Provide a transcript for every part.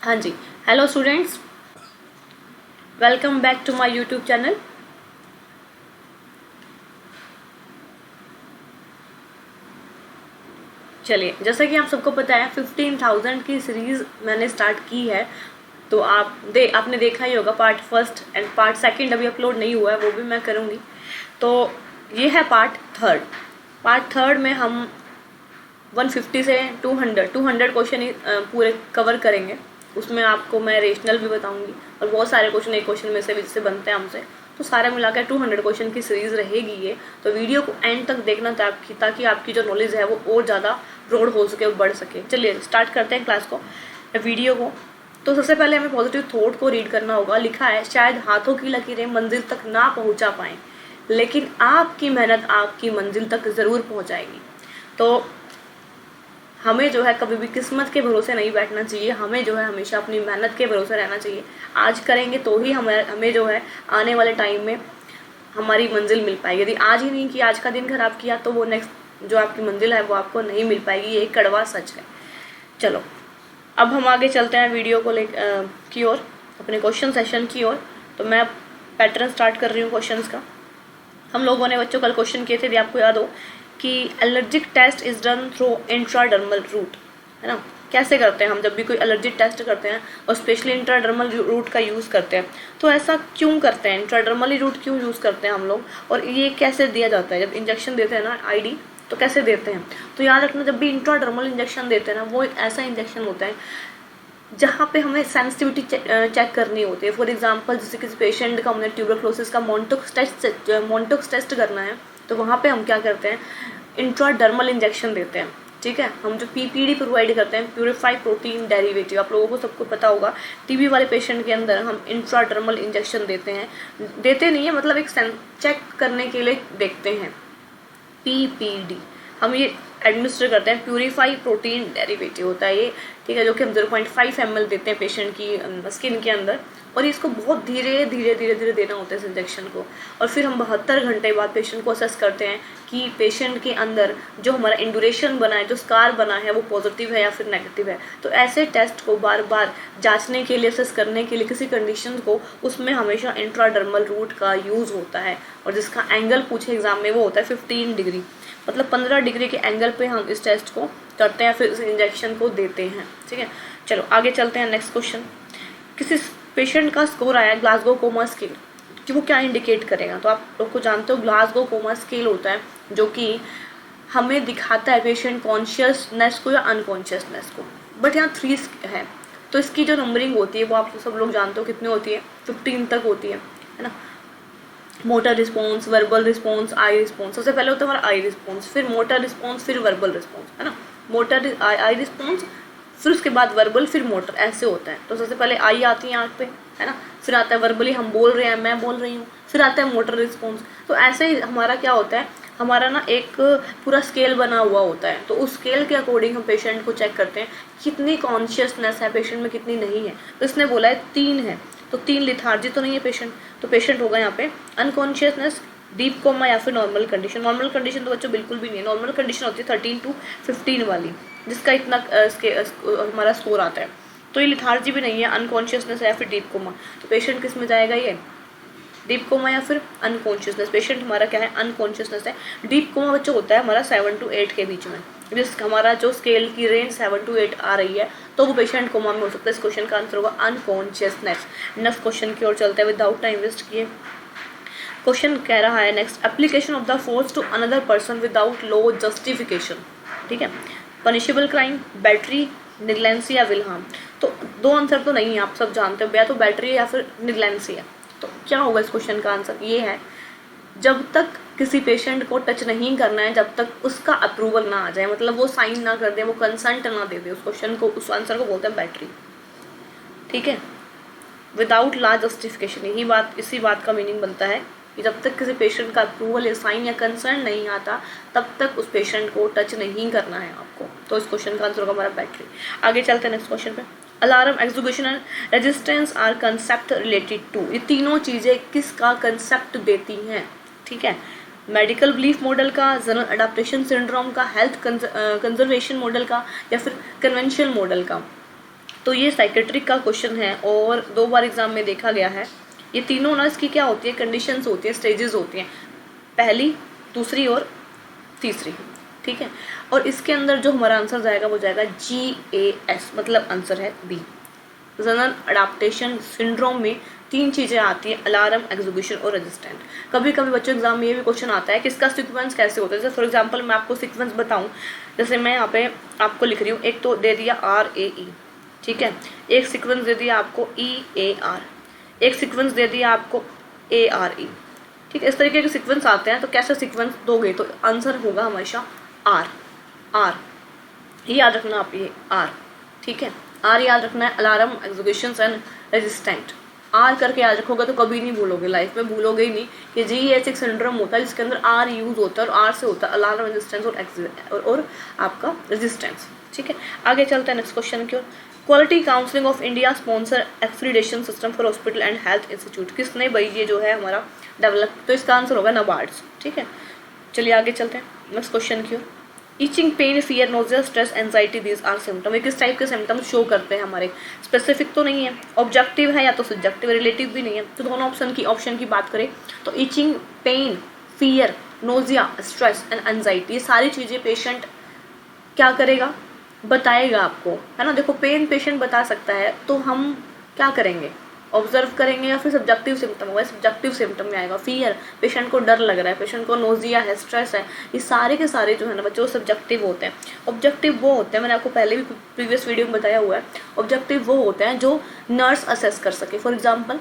हाँ जी, hello students, welcome back to my YouTube channel. चलिए, जैसा कि आप सबको पता है 15,000 की सीरीज मैंने स्टार्ट की है। तो आपने देखा ही होगा part first and part second अभी अपलोड नहीं हुआ है, वो भी मैं करूँगी। तो ये है पार्ट थर्ड में हम 150 से 200 क्वेश्चन ही पूरे कवर करेंगे। उसमें आपको मैं रेशनल भी बताऊंगी और बहुत सारे क्वेश्चन एक क्वेश्चन में से भी जिससे बनते हैं हमसे। तो सारे मिलाकर 200 क्वेश्चन की सीरीज रहेगी ये। तो वीडियो को एंड तक देखना ताकि आपकी जो नॉलेज है वो और ज़्यादा ब्रॉड हो सके और बढ़ सके। चलिए स्टार्ट करते हैं क्लास को, वीडियो को। तो सबसे पहले हमें पॉजिटिव थॉट को रीड करना होगा। लिखा है, शायद हाथों की लकीरें मंजिल तक ना पहुंचा पाएं, लेकिन आपकी मेहनत आपकी मंजिल तक ज़रूर पहुंचाएगी। तो हमें जो है कभी भी किस्मत के भरोसे नहीं बैठना चाहिए। हमें जो है हमेशा अपनी मेहनत के भरोसे रहना चाहिए। आज करेंगे तो ही हमें जो है आने वाले टाइम में हमारी मंजिल मिल पाएगी। यदि आज ही नहीं किया, आज का दिन खराब किया, तो वो नेक्स्ट जो आपकी मंजिल है वो आपको नहीं मिल पाएगी। ये एक कड़वा सच है। चलो अब हम आगे चलते हैं वीडियो को की ओर, अपने क्वेश्चन सेशन की ओर। तो मैं पैटर्न स्टार्ट कर रही हूँ क्वेश्चंस का। हम लोगों ने बच्चों कल क्वेश्चन किए थे, यदि आपको याद हो, कि allergic test is done through intradermal route, है ना। कैसे करते हैं हम जब भी कोई एलर्जिक टेस्ट करते हैं और स्पेशली इंट्राडर्मल रूट का यूज़ करते हैं। तो ऐसा क्यों करते हैं, इंट्राडर्मली रूट क्यों यूज़ करते हैं हम लोग, और ये कैसे दिया जाता है। जब इंजेक्शन देते हैं ना आईडी, तो कैसे देते हैं। तो याद रखना, जब भी इंट्राडर्मल इंजेक्शन देते हैं ना, वो एक ऐसा इंजेक्शन होता है जहाँ पे हमें सेंसिटिविटी चेक करनी होती है। फॉर एग्जांपल, जैसे किसी पेशेंट का हमने ट्यूबरक्लोसिस का मोन्टोक्स टेस्ट करना है, तो वहाँ पे हम क्या करते हैं, इंट्राडर्मल इंजेक्शन देते हैं। ठीक है, हम जो पीपीडी प्रोवाइड करते हैं, प्यूरिफाइड प्रोटीन डेरिवेटिव, आप लोगों को सबको पता होगा। टीबी वाले पेशेंट के अंदर हम इंट्राडर्मल इंजेक्शन देते नहीं है, मतलब एक चेक करने के लिए देखते हैं। पीपीडी हम ये एडमिनिस्टर करते हैं, प्यूरिफाई प्रोटीन डेरिवेटिव होता है ये। ठीक है, जो कि हम 0.5 ml देते हैं पेशेंट की स्किन के अंदर, और इसको बहुत धीरे धीरे देना होता है इस इंजेक्शन को। और फिर हम 72 घंटे बाद पेशेंट को असेस करते हैं कि पेशेंट के अंदर जो हमारा इंडुरेशन बना है, जो स्कार बना है, वो पॉजिटिव है या फिर नेगेटिव है। तो ऐसे टेस्ट को बार बार जांचने के लिए, असेस करने के लिए किसी कंडीशन को, उसमें हमेशा इंट्राडर्मल रूट का यूज़ होता है। और जिसका एंगल पूछे एग्जाम में वो होता है 15 डिग्री, मतलब 15 डिग्री के एंगल पे हम इस टेस्ट को करते हैं, फिर इस इंजेक्शन को देते हैं। ठीक है, चलो आगे चलते हैं। नेक्स्ट क्वेश्चन, किसी पेशेंट का स्कोर आया ग्लासगो कोमा स्केल, कि वो क्या इंडिकेट करेगा। तो आप लोग को जानते हो, ग्लासगो कोमा स्केल होता है जो कि हमें दिखाता है पेशेंट कॉन्शियसनेस को या अनकॉन्शियसनेस को। बट यहाँ 3 है, तो इसकी जो नंबरिंग होती है वो आप सब लोग जानते हो कितनी होती है, 15 तक होती है ना। Motor response, verbal response, I response. सबसे पहले होता है हमारा आई रिस्पॉन्स, फिर मोटर रिस्पॉन्स, फिर वर्बल रिस्पॉन्स, है ना। मोटर आई रिस्पॉन्स, फिर उसके बाद वर्बल, फिर मोटर, ऐसे होता है। तो सबसे पहले आई आती है आँख पे, है ना, फिर आता है वर्बली, हम बोल रहे हैं, मैं बोल रही हूँ, फिर आता है मोटर रिस्पॉन्स। तो ऐसे ही हमारा क्या होता है, हमारा ना एक पूरा स्केल बना हुआ होता है। तो उस स्केल के अकॉर्डिंग हम पेशेंट को चेक करते हैं कितनी कॉन्शियसनेस है पेशेंट में, कितनी नहीं है। तो इसने बोला है 3 है, तो 3 लिथार्जी तो नहीं है पेशेंट, तो पेशेंट होगा यहाँ पे अनकॉन्शियसनेस, डीप कोमा या फिर नॉर्मल कंडीशन। नॉर्मल कंडीशन तो बच्चों बिल्कुल भी नहीं है। नॉर्मल कंडीशन होती है 13 to 15 वाली, जिसका इतना हमारा स्कोर आता है। तो ये लिथार्जी भी नहीं है, अनकॉन्शियसनेस है या फिर डीप कोमा। तो पेशेंट किस में जाएगा, ये डीप कोमा या फिर अनकॉन्शियसनेस। पेशेंट हमारा क्या है, अनकॉन्शियसनेस है। डीप कोमा बच्चों होता है हमारा 7 to 8 के बीच में। जिस हमारा जो स्केल की रेंज 7 to 8 आ रही है, तो वो पेशेंट कोमा में हो सकता है। इस क्वेश्चन का आंसर होगा अनकॉन्शियसनेस। नेक्स्ट क्वेश्चन की ओर चलते हैं विदाउट टाइम वेस्ट किए। क्वेश्चन कह रहा है next, application of the force to another person without law justification. ठीक है, पनिशेबल क्राइम, बैटरी, निगलेंसी या विल हार्म। तो 2 आंसर तो नहीं है, आप सब जानते हो, या तो बैटरी है या फिर निगलेंसी है। तो क्या होगा इस क्वेश्चन का आंसर, ये है जब तक किसी पेशेंट को टच नहीं करना है, जब तक उसका अप्रूवल ना आ जाए, मतलब वो साइन ना कर दे, वो कंसेंट ना दे दे, उस क्वेश्चन को, उस आंसर को बोलते हैं बैटरी। ठीक है, विदाउट ला जस्टिफिकेशन, इसी बात का मीनिंग बनता है कि जब तक किसी पेशेंट का अप्रूवल या साइन या कंसर्न नहीं आता, तब तक उस पेशेंट को टच नहीं करना है आपको। तो इस क्वेश्चन का आंसर होगा हमारा बैटरी। आगे चलते हैं नेक्स्ट क्वेश्चन पे। Alarm, execution and resistance are concept related to. ये तीनों चीज़ें किसका कंसेप्ट देती हैं। ठीक है, मेडिकल बिलीफ मॉडल का, जनरल अडाप्टेशन सिंड्रोम का, हेल्थ कंजर्वेशन मॉडल का, या फिर कन्वेंशनल मॉडल का। तो ये साइकेट्रिक का क्वेश्चन है और 2 बार एग्जाम में देखा गया है। ये तीनों ना इसकी क्या होती है, कंडीशंस होती है, स्टेजेस होती हैं, पहली, दूसरी और तीसरी, ठीक है। और इसके अंदर जो हमारा आंसर जाएगा वो जाएगा GAS, मतलब आंसर है बी। जनरल अडाप्टेशन सिंड्रोम में 3 चीज़ें आती हैं, अलार्म, एग्जीक्यूशन और रेजिस्टेंट। कभी कभी बच्चों एग्जाम में ये भी क्वेश्चन आता है कि इसका सीक्वेंस कैसे होता है। जैसे फॉर एग्जांपल मैं आपको सीक्वेंस बताऊं, जैसे मैं यहाँ पे आपको लिख रही हूँ, एक तो दे दिया RAE, ठीक है, एक सीक्वेंस दे दिया आपको EAR, एक सीक्वेंस दे दिया आपको ARE, ठीक है। इस तरीके के सीक्वेंस आते हैं, तो कैसे सीक्वेंस दोगे, तो आंसर होगा हमेशा R। ये याद रखना आप, ये R, ठीक है, R याद रखना है, alarm, execution and resistant. R करके याद रखोगे तो कभी नहीं भूलोगे, लाइफ में भूलोगे ही नहीं कि GAS एक सिंड्रोम होता है जिसके अंदर R यूज होता है और R से होता है अलार्म, रेजिस्टेंस और आपका रेजिस्टेंस, ठीक है। आगे चलते हैं नेक्स्ट क्वेश्चन की ओर। Quality counselling of India sponsor accreditation system for hospital and health institute, किसने भाई ये जो है हमारा डेवलप, तो इसका आंसर होगा NABARD, ठीक है। चलिए आगे चलते हैं नेक्स्ट क्वेश्चन की ओर। Itching, pain, fear, nausea, stress, anxiety, these are symptom, ये किस टाइप के सिम्टम्स शो करते हैं हमारे, स्पेसिफिक तो नहीं है, ऑब्जेक्टिव है या तो सब्जेक्टिव, रिलेटिव भी नहीं है, तो दोनों ऑप्शन की बात करें तो itching, pain, fear, nausea, stress and anxiety, ये सारी चीज़ें पेशेंट क्या करेगा, बताएगा आपको, है ना। देखो पेन पेशेंट बता सकता है, तो हम क्या करेंगे, ऑब्जर्व करेंगे या फिर सब्जेक्टिव सिम्टम होगा, सब्जेक्टिव सिम्टम में आएगा। फियर, पेशेंट को डर लग रहा है, पेशेंट को नोजिया है, स्ट्रेस है, ये सारे के सारे जो है ना बच्चों सब्जेक्टिव होते हैं। ऑब्जेक्टिव वो होते हैं, मैंने आपको पहले भी प्रीवियस वीडियो में बताया हुआ है, ऑब्जेक्टिव वो होते हैं जो नर्स असेस कर सके। फॉर एग्जाम्पल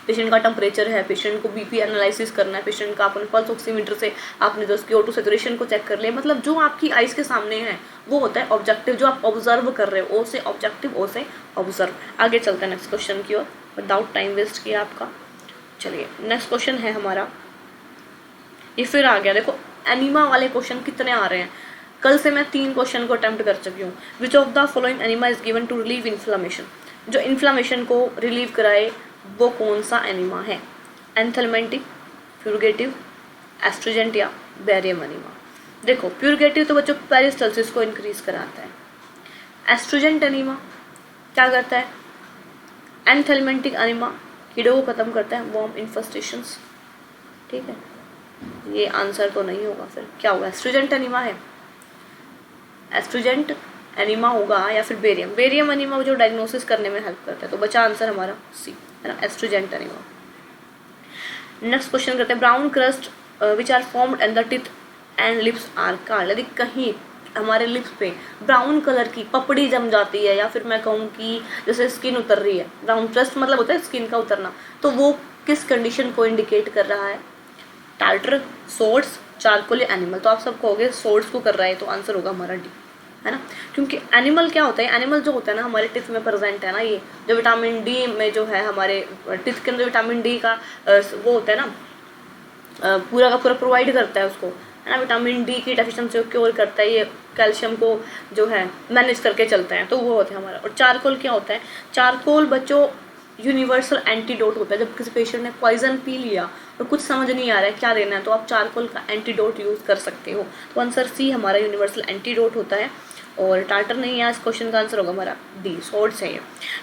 पेशेंट का टेम्परेचर है, पेशेंट को BP एनालिसिस करना है, पेशेंट का अपने पल्स ऑक्सीमीटर से आपने जो उसकी O2 सैचुरेशन को चेक कर लिया, मतलब जो आपकी आइज के सामने है वो होता है ऑब्जेक्टिव, जो आप ऑब्जर्व कर रहे हो, ओ से ऑब्जेक्टिव, ओ से ऑब्जर्व। आगे चलते हैं नेक्स्ट क्वेश्चन की ओर, विदाउट टाइम वेस्ट किया आपका। चलिए नेक्स्ट क्वेश्चन है हमारा, ये फिर आ गया, देखो एनीमा वाले क्वेश्चन कितने आ रहे हैं। कल से मैं 3 क्वेश्चन को अटेम्प्ट कर चुकी हूँ। Which of the following enema is given to relieve inflammation, जो इन्फ्लामेशन को रिलीव कराए वो कौन सा एनीमा है, एंथेलमेंटिक, प्यूरगेटिव, एस्ट्रोजेंट या बेरियम एनीमा। देखो प्यूरगेटिव तो बच्चों पेरिस्टल्सिस को इंक्रीज कराता है, एस्ट्रोजेंट एनीमा क्या करता है, एंथेलमेंटिक एनीमा कीड़ों को खत्म करता है, वॉर्म इन्फेस्टेशंस, ठीक है। ये आंसर तो नहीं होगा, फिर क्या होगा, एस्ट्रोजेंट एनीमा है, एस्ट्रोजेंट एनीमा होगा या फिर बेरियम एनीमा जो डायग्नोसिस करने में हेल्प करता है, तो बचा आंसर हमारा सी, है ना, एस्ट्रोजेंट एनीमा। नेक्स्ट क्वेश्चन करते हैं, brown crust which are formed and the teeth and lips are called, यदि कहीं हमारे लिप्स पे ब्राउन कलर की पपड़ी जम जाती है, या फिर मैं कहूँ कि जैसे स्किन उतर रही है, ब्राउन क्रस्ट मतलब होता है स्किन का उतरना, तो वो किस कंडीशन को इंडिकेट कर रहा है, टार्टर, सोर्स, चारकोल या एनिमल। तो आप सब कहोगे सोर्स को कर रहा है, तो आंसर होगा हमारा डी, है ना, क्योंकि एनिमल क्या होता है, एनिमल जो होता है ना हमारे टिथ में प्रेजेंट है ना, ये जो विटामिन डी में जो है हमारे टिथ के अंदर विटामिन डी का वो होता है ना, पूरा का पूरा प्रोवाइड करता है उसको, है ना, विटामिन डी की डेफिशिएंसी को क्योर करता है, ये कैल्शियम को जो है मैनेज करके चलता है, तो वो होता है हमारा। और चारकोल क्या होता है, चारकोल बच्चों यूनिवर्सल एंटीडोट होता है, जब किसी पेशेंट ने पॉइजन पी लिया और कुछ समझ नहीं आ रहा है क्या लेना है, तो आप चारकोल का एंटीडोट यूज़ कर सकते हो, तो आंसर सी हमारा यूनिवर्सल एंटीडोट होता है। और टार्टर नहीं है, इस क्वेश्चन का आंसर होगा हमारा डी, सोर्स है ये।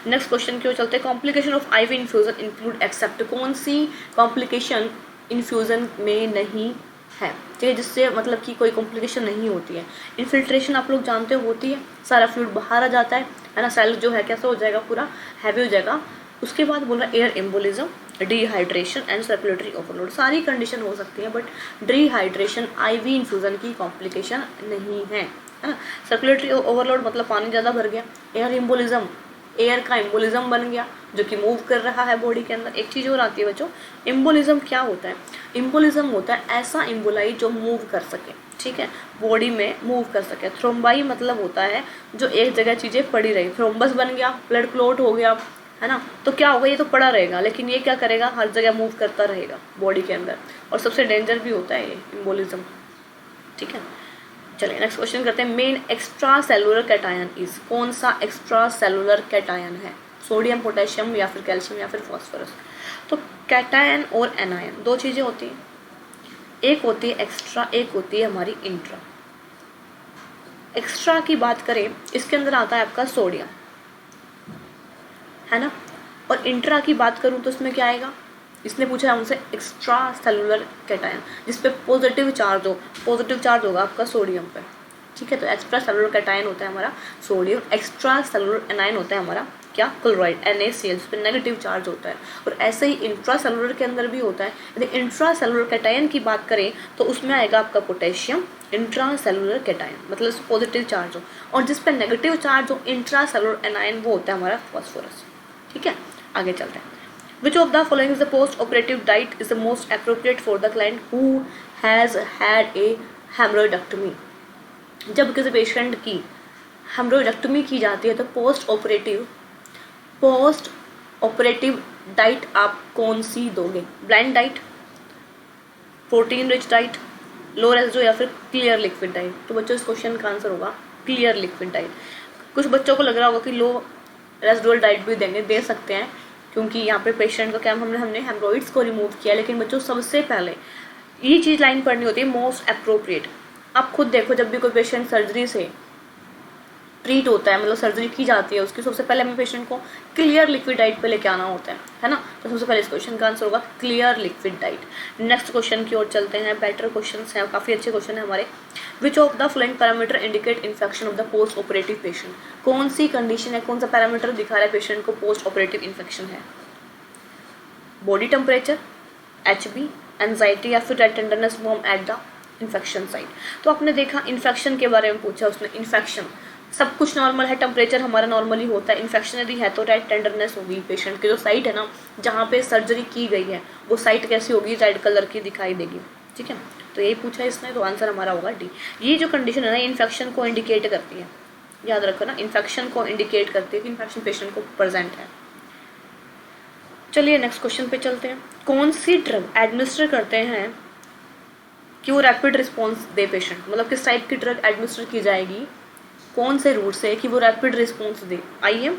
नेक्स्ट क्वेश्चन क्यों चलते हैं, complication of IV infusion include except, कौन सी कॉम्प्लिकेशन इन्फ्यूजन में नहीं है, ठीक है, जिससे मतलब कि कोई कॉम्प्लिकेशन नहीं होती है। इन्फिल्ट्रेशन आप लोग जानते हो होती है, सारा फ्लूइड बाहर आ जाता है ना, सेल जो है कैसा हो जाएगा, पूरा हैवी हो जाएगा। उसके बाद बोल रहा है air embolism, dehydration and circulatory overload, सारी कंडीशन हो सकती है, बट डिहाइड्रेशन IV इन्फ्यूजन की कॉम्प्लिकेशन नहीं है, है ना। सर्कुलेटरी ओवरलोड मतलब पानी ज़्यादा भर गया, एयर एम्बोलिज्म एयर का एम्बोलिज्म बन गया जो कि मूव कर रहा है बॉडी के अंदर। एक चीज़ और आती है बच्चों, एम्बोलिज्म क्या होता है, एम्बोलिज्म होता है ऐसा एम्बोलाई जो मूव कर सके, ठीक है, बॉडी में मूव कर सके। थ्रोम्बाई मतलब होता है जो एक जगह चीज़ें पड़ी रही, थ्रोम्बस बन गया, ब्लड क्लॉट हो गया, है ना, तो क्या होगा, ये तो पड़ा रहेगा, लेकिन ये क्या करेगा, हर जगह मूव करता रहेगा बॉडी के अंदर, और सबसे डेंजर भी होता है ये एम्बोलिज्म, ठीक है। चलिए नेक्स्ट क्वेश्चन करते हैं, main extra cellular cation is, कौन सा एक्स्ट्रा सेलुलर कैटायन है, सोडियम, पोटेशियम या फिर कैल्शियम या फिर फॉस्फोरस। तो कैटायन और एनायन दो चीज़ें होती हैं, एक होती है एक्स्ट्रा, एक होती है हमारी इंट्रा। एक्स्ट्रा की बात करें, इसके अंदर आता है आपका सोडियम, है ना। और इंट्रा की बात करूँ तो इसमें क्या आएगा, इसने पूछा है हमसे एक्स्ट्रा सेलुलर कैटायन जिस पे पॉजिटिव चार्ज हो, पॉजिटिव चार्ज होगा आपका सोडियम पे, ठीक है। तो एक्स्ट्रा सेलुलर कैटायन होता है हमारा सोडियम, एक्स्ट्रा सेलुलर एनायन होता है हमारा क्या, क्लोराइड NaCl, उस पर नेगेटिव चार्ज होता है। और ऐसे ही इंट्रा सेलुलर के अंदर भी होता है। यदि इंट्रा सेलुलर कैटायन की बात करें तो उसमें आएगा आपका पोटेशियम, इंट्रा सेलुलर कैटायन मतलब पॉजिटिव चार्ज हो, और जिस पर नेगेटिव चार्ज हो इंट्रा सेलुलर एनायन वो होता है हमारा फॉस्फोरस, ठीक है। आगे चलते हैं। Which of the following is the post-operative diet is the most appropriate for the client who has had a hemorrhoidectomy? जब किसी पेशेंट की हेमरोइडेक्टमी की जाती है तो पोस्ट ऑपरेटिव डाइट आप कौन सी दोगे? Blind diet, protein rich diet, low residue या फिर क्लियर लिक्विड डाइट? तो बच्चों इस क्वेश्चन का आंसर होगा क्लियर लिक्विड डाइट। कुछ बच्चों को लग रहा होगा कि लो रेसिडुअल डाइट भी देंगे, दे सकते हैं क्योंकि यहाँ पे पेशेंट का क्या हमने हेमरोइड्स को रिमूव किया। लेकिन बच्चों सबसे पहले ये चीज़ लाइन पढ़नी होती है मोस्ट अप्रोप्रिएट। आप खुद देखो जब भी कोई पेशेंट सर्जरी से ट्रीट होता है, मतलब सर्जरी की जाती है उसकी, सबसे पहले हमें पेशेंट को क्लियर लिक्विड डाइट पे लेके आना होता है ना। तो सबसे पहले इस क्वेश्चन का आंसर होगा clear liquid diet. Next question की ओर चलते हैं। बेटर क्वेश्चन हैं, काफ़ी अच्छे क्वेश्चन है हमारे। विच of the following parameter indicate infection of the post operative patient? कौन सी कंडीशन है, कौन सा पैरामीटर दिखा रहा है पेशेंट को पोस्ट ऑपरेटिव इन्फेक्शन है? बॉडी टेम्परेचर, HB, एंजाइटी या फिर red tenderness warm at the infection site? तो आपने देखा इन्फेक्शन के बारे में पूछा उसने। इन्फेक्शन सब कुछ नॉर्मल है, टेम्परेचर हमारा नॉर्मली होता है। इन्फेक्शन यदि है तो रेड टेंडरनेस होगी पेशेंट की जो साइट है ना जहाँ पे सर्जरी की गई है वो साइट कैसी होगी, रेड कलर की दिखाई देगी, ठीक है। तो यही पूछा इसने, तो आंसर हमारा होगा डी। ये जो कंडीशन है ना इन्फेक्शन को इंडिकेट करती है, याद रखो ना, इन्फेक्शन को इंडिकेट करती है कि इन्फेक्शन पेशेंट को प्रेजेंट है। चलिए नेक्स्ट क्वेश्चन पे चलते हैं। कौन सी ड्रग एडमिनिस्टर करते हैं कि वो रैपिड रिस्पॉन्स दे पेशेंट, मतलब किस टाइप की ड्रग एडमिनिस्टर की जाएगी कौन से रूट से कि वो रैपिड रिस्पॉन्स दे? IM,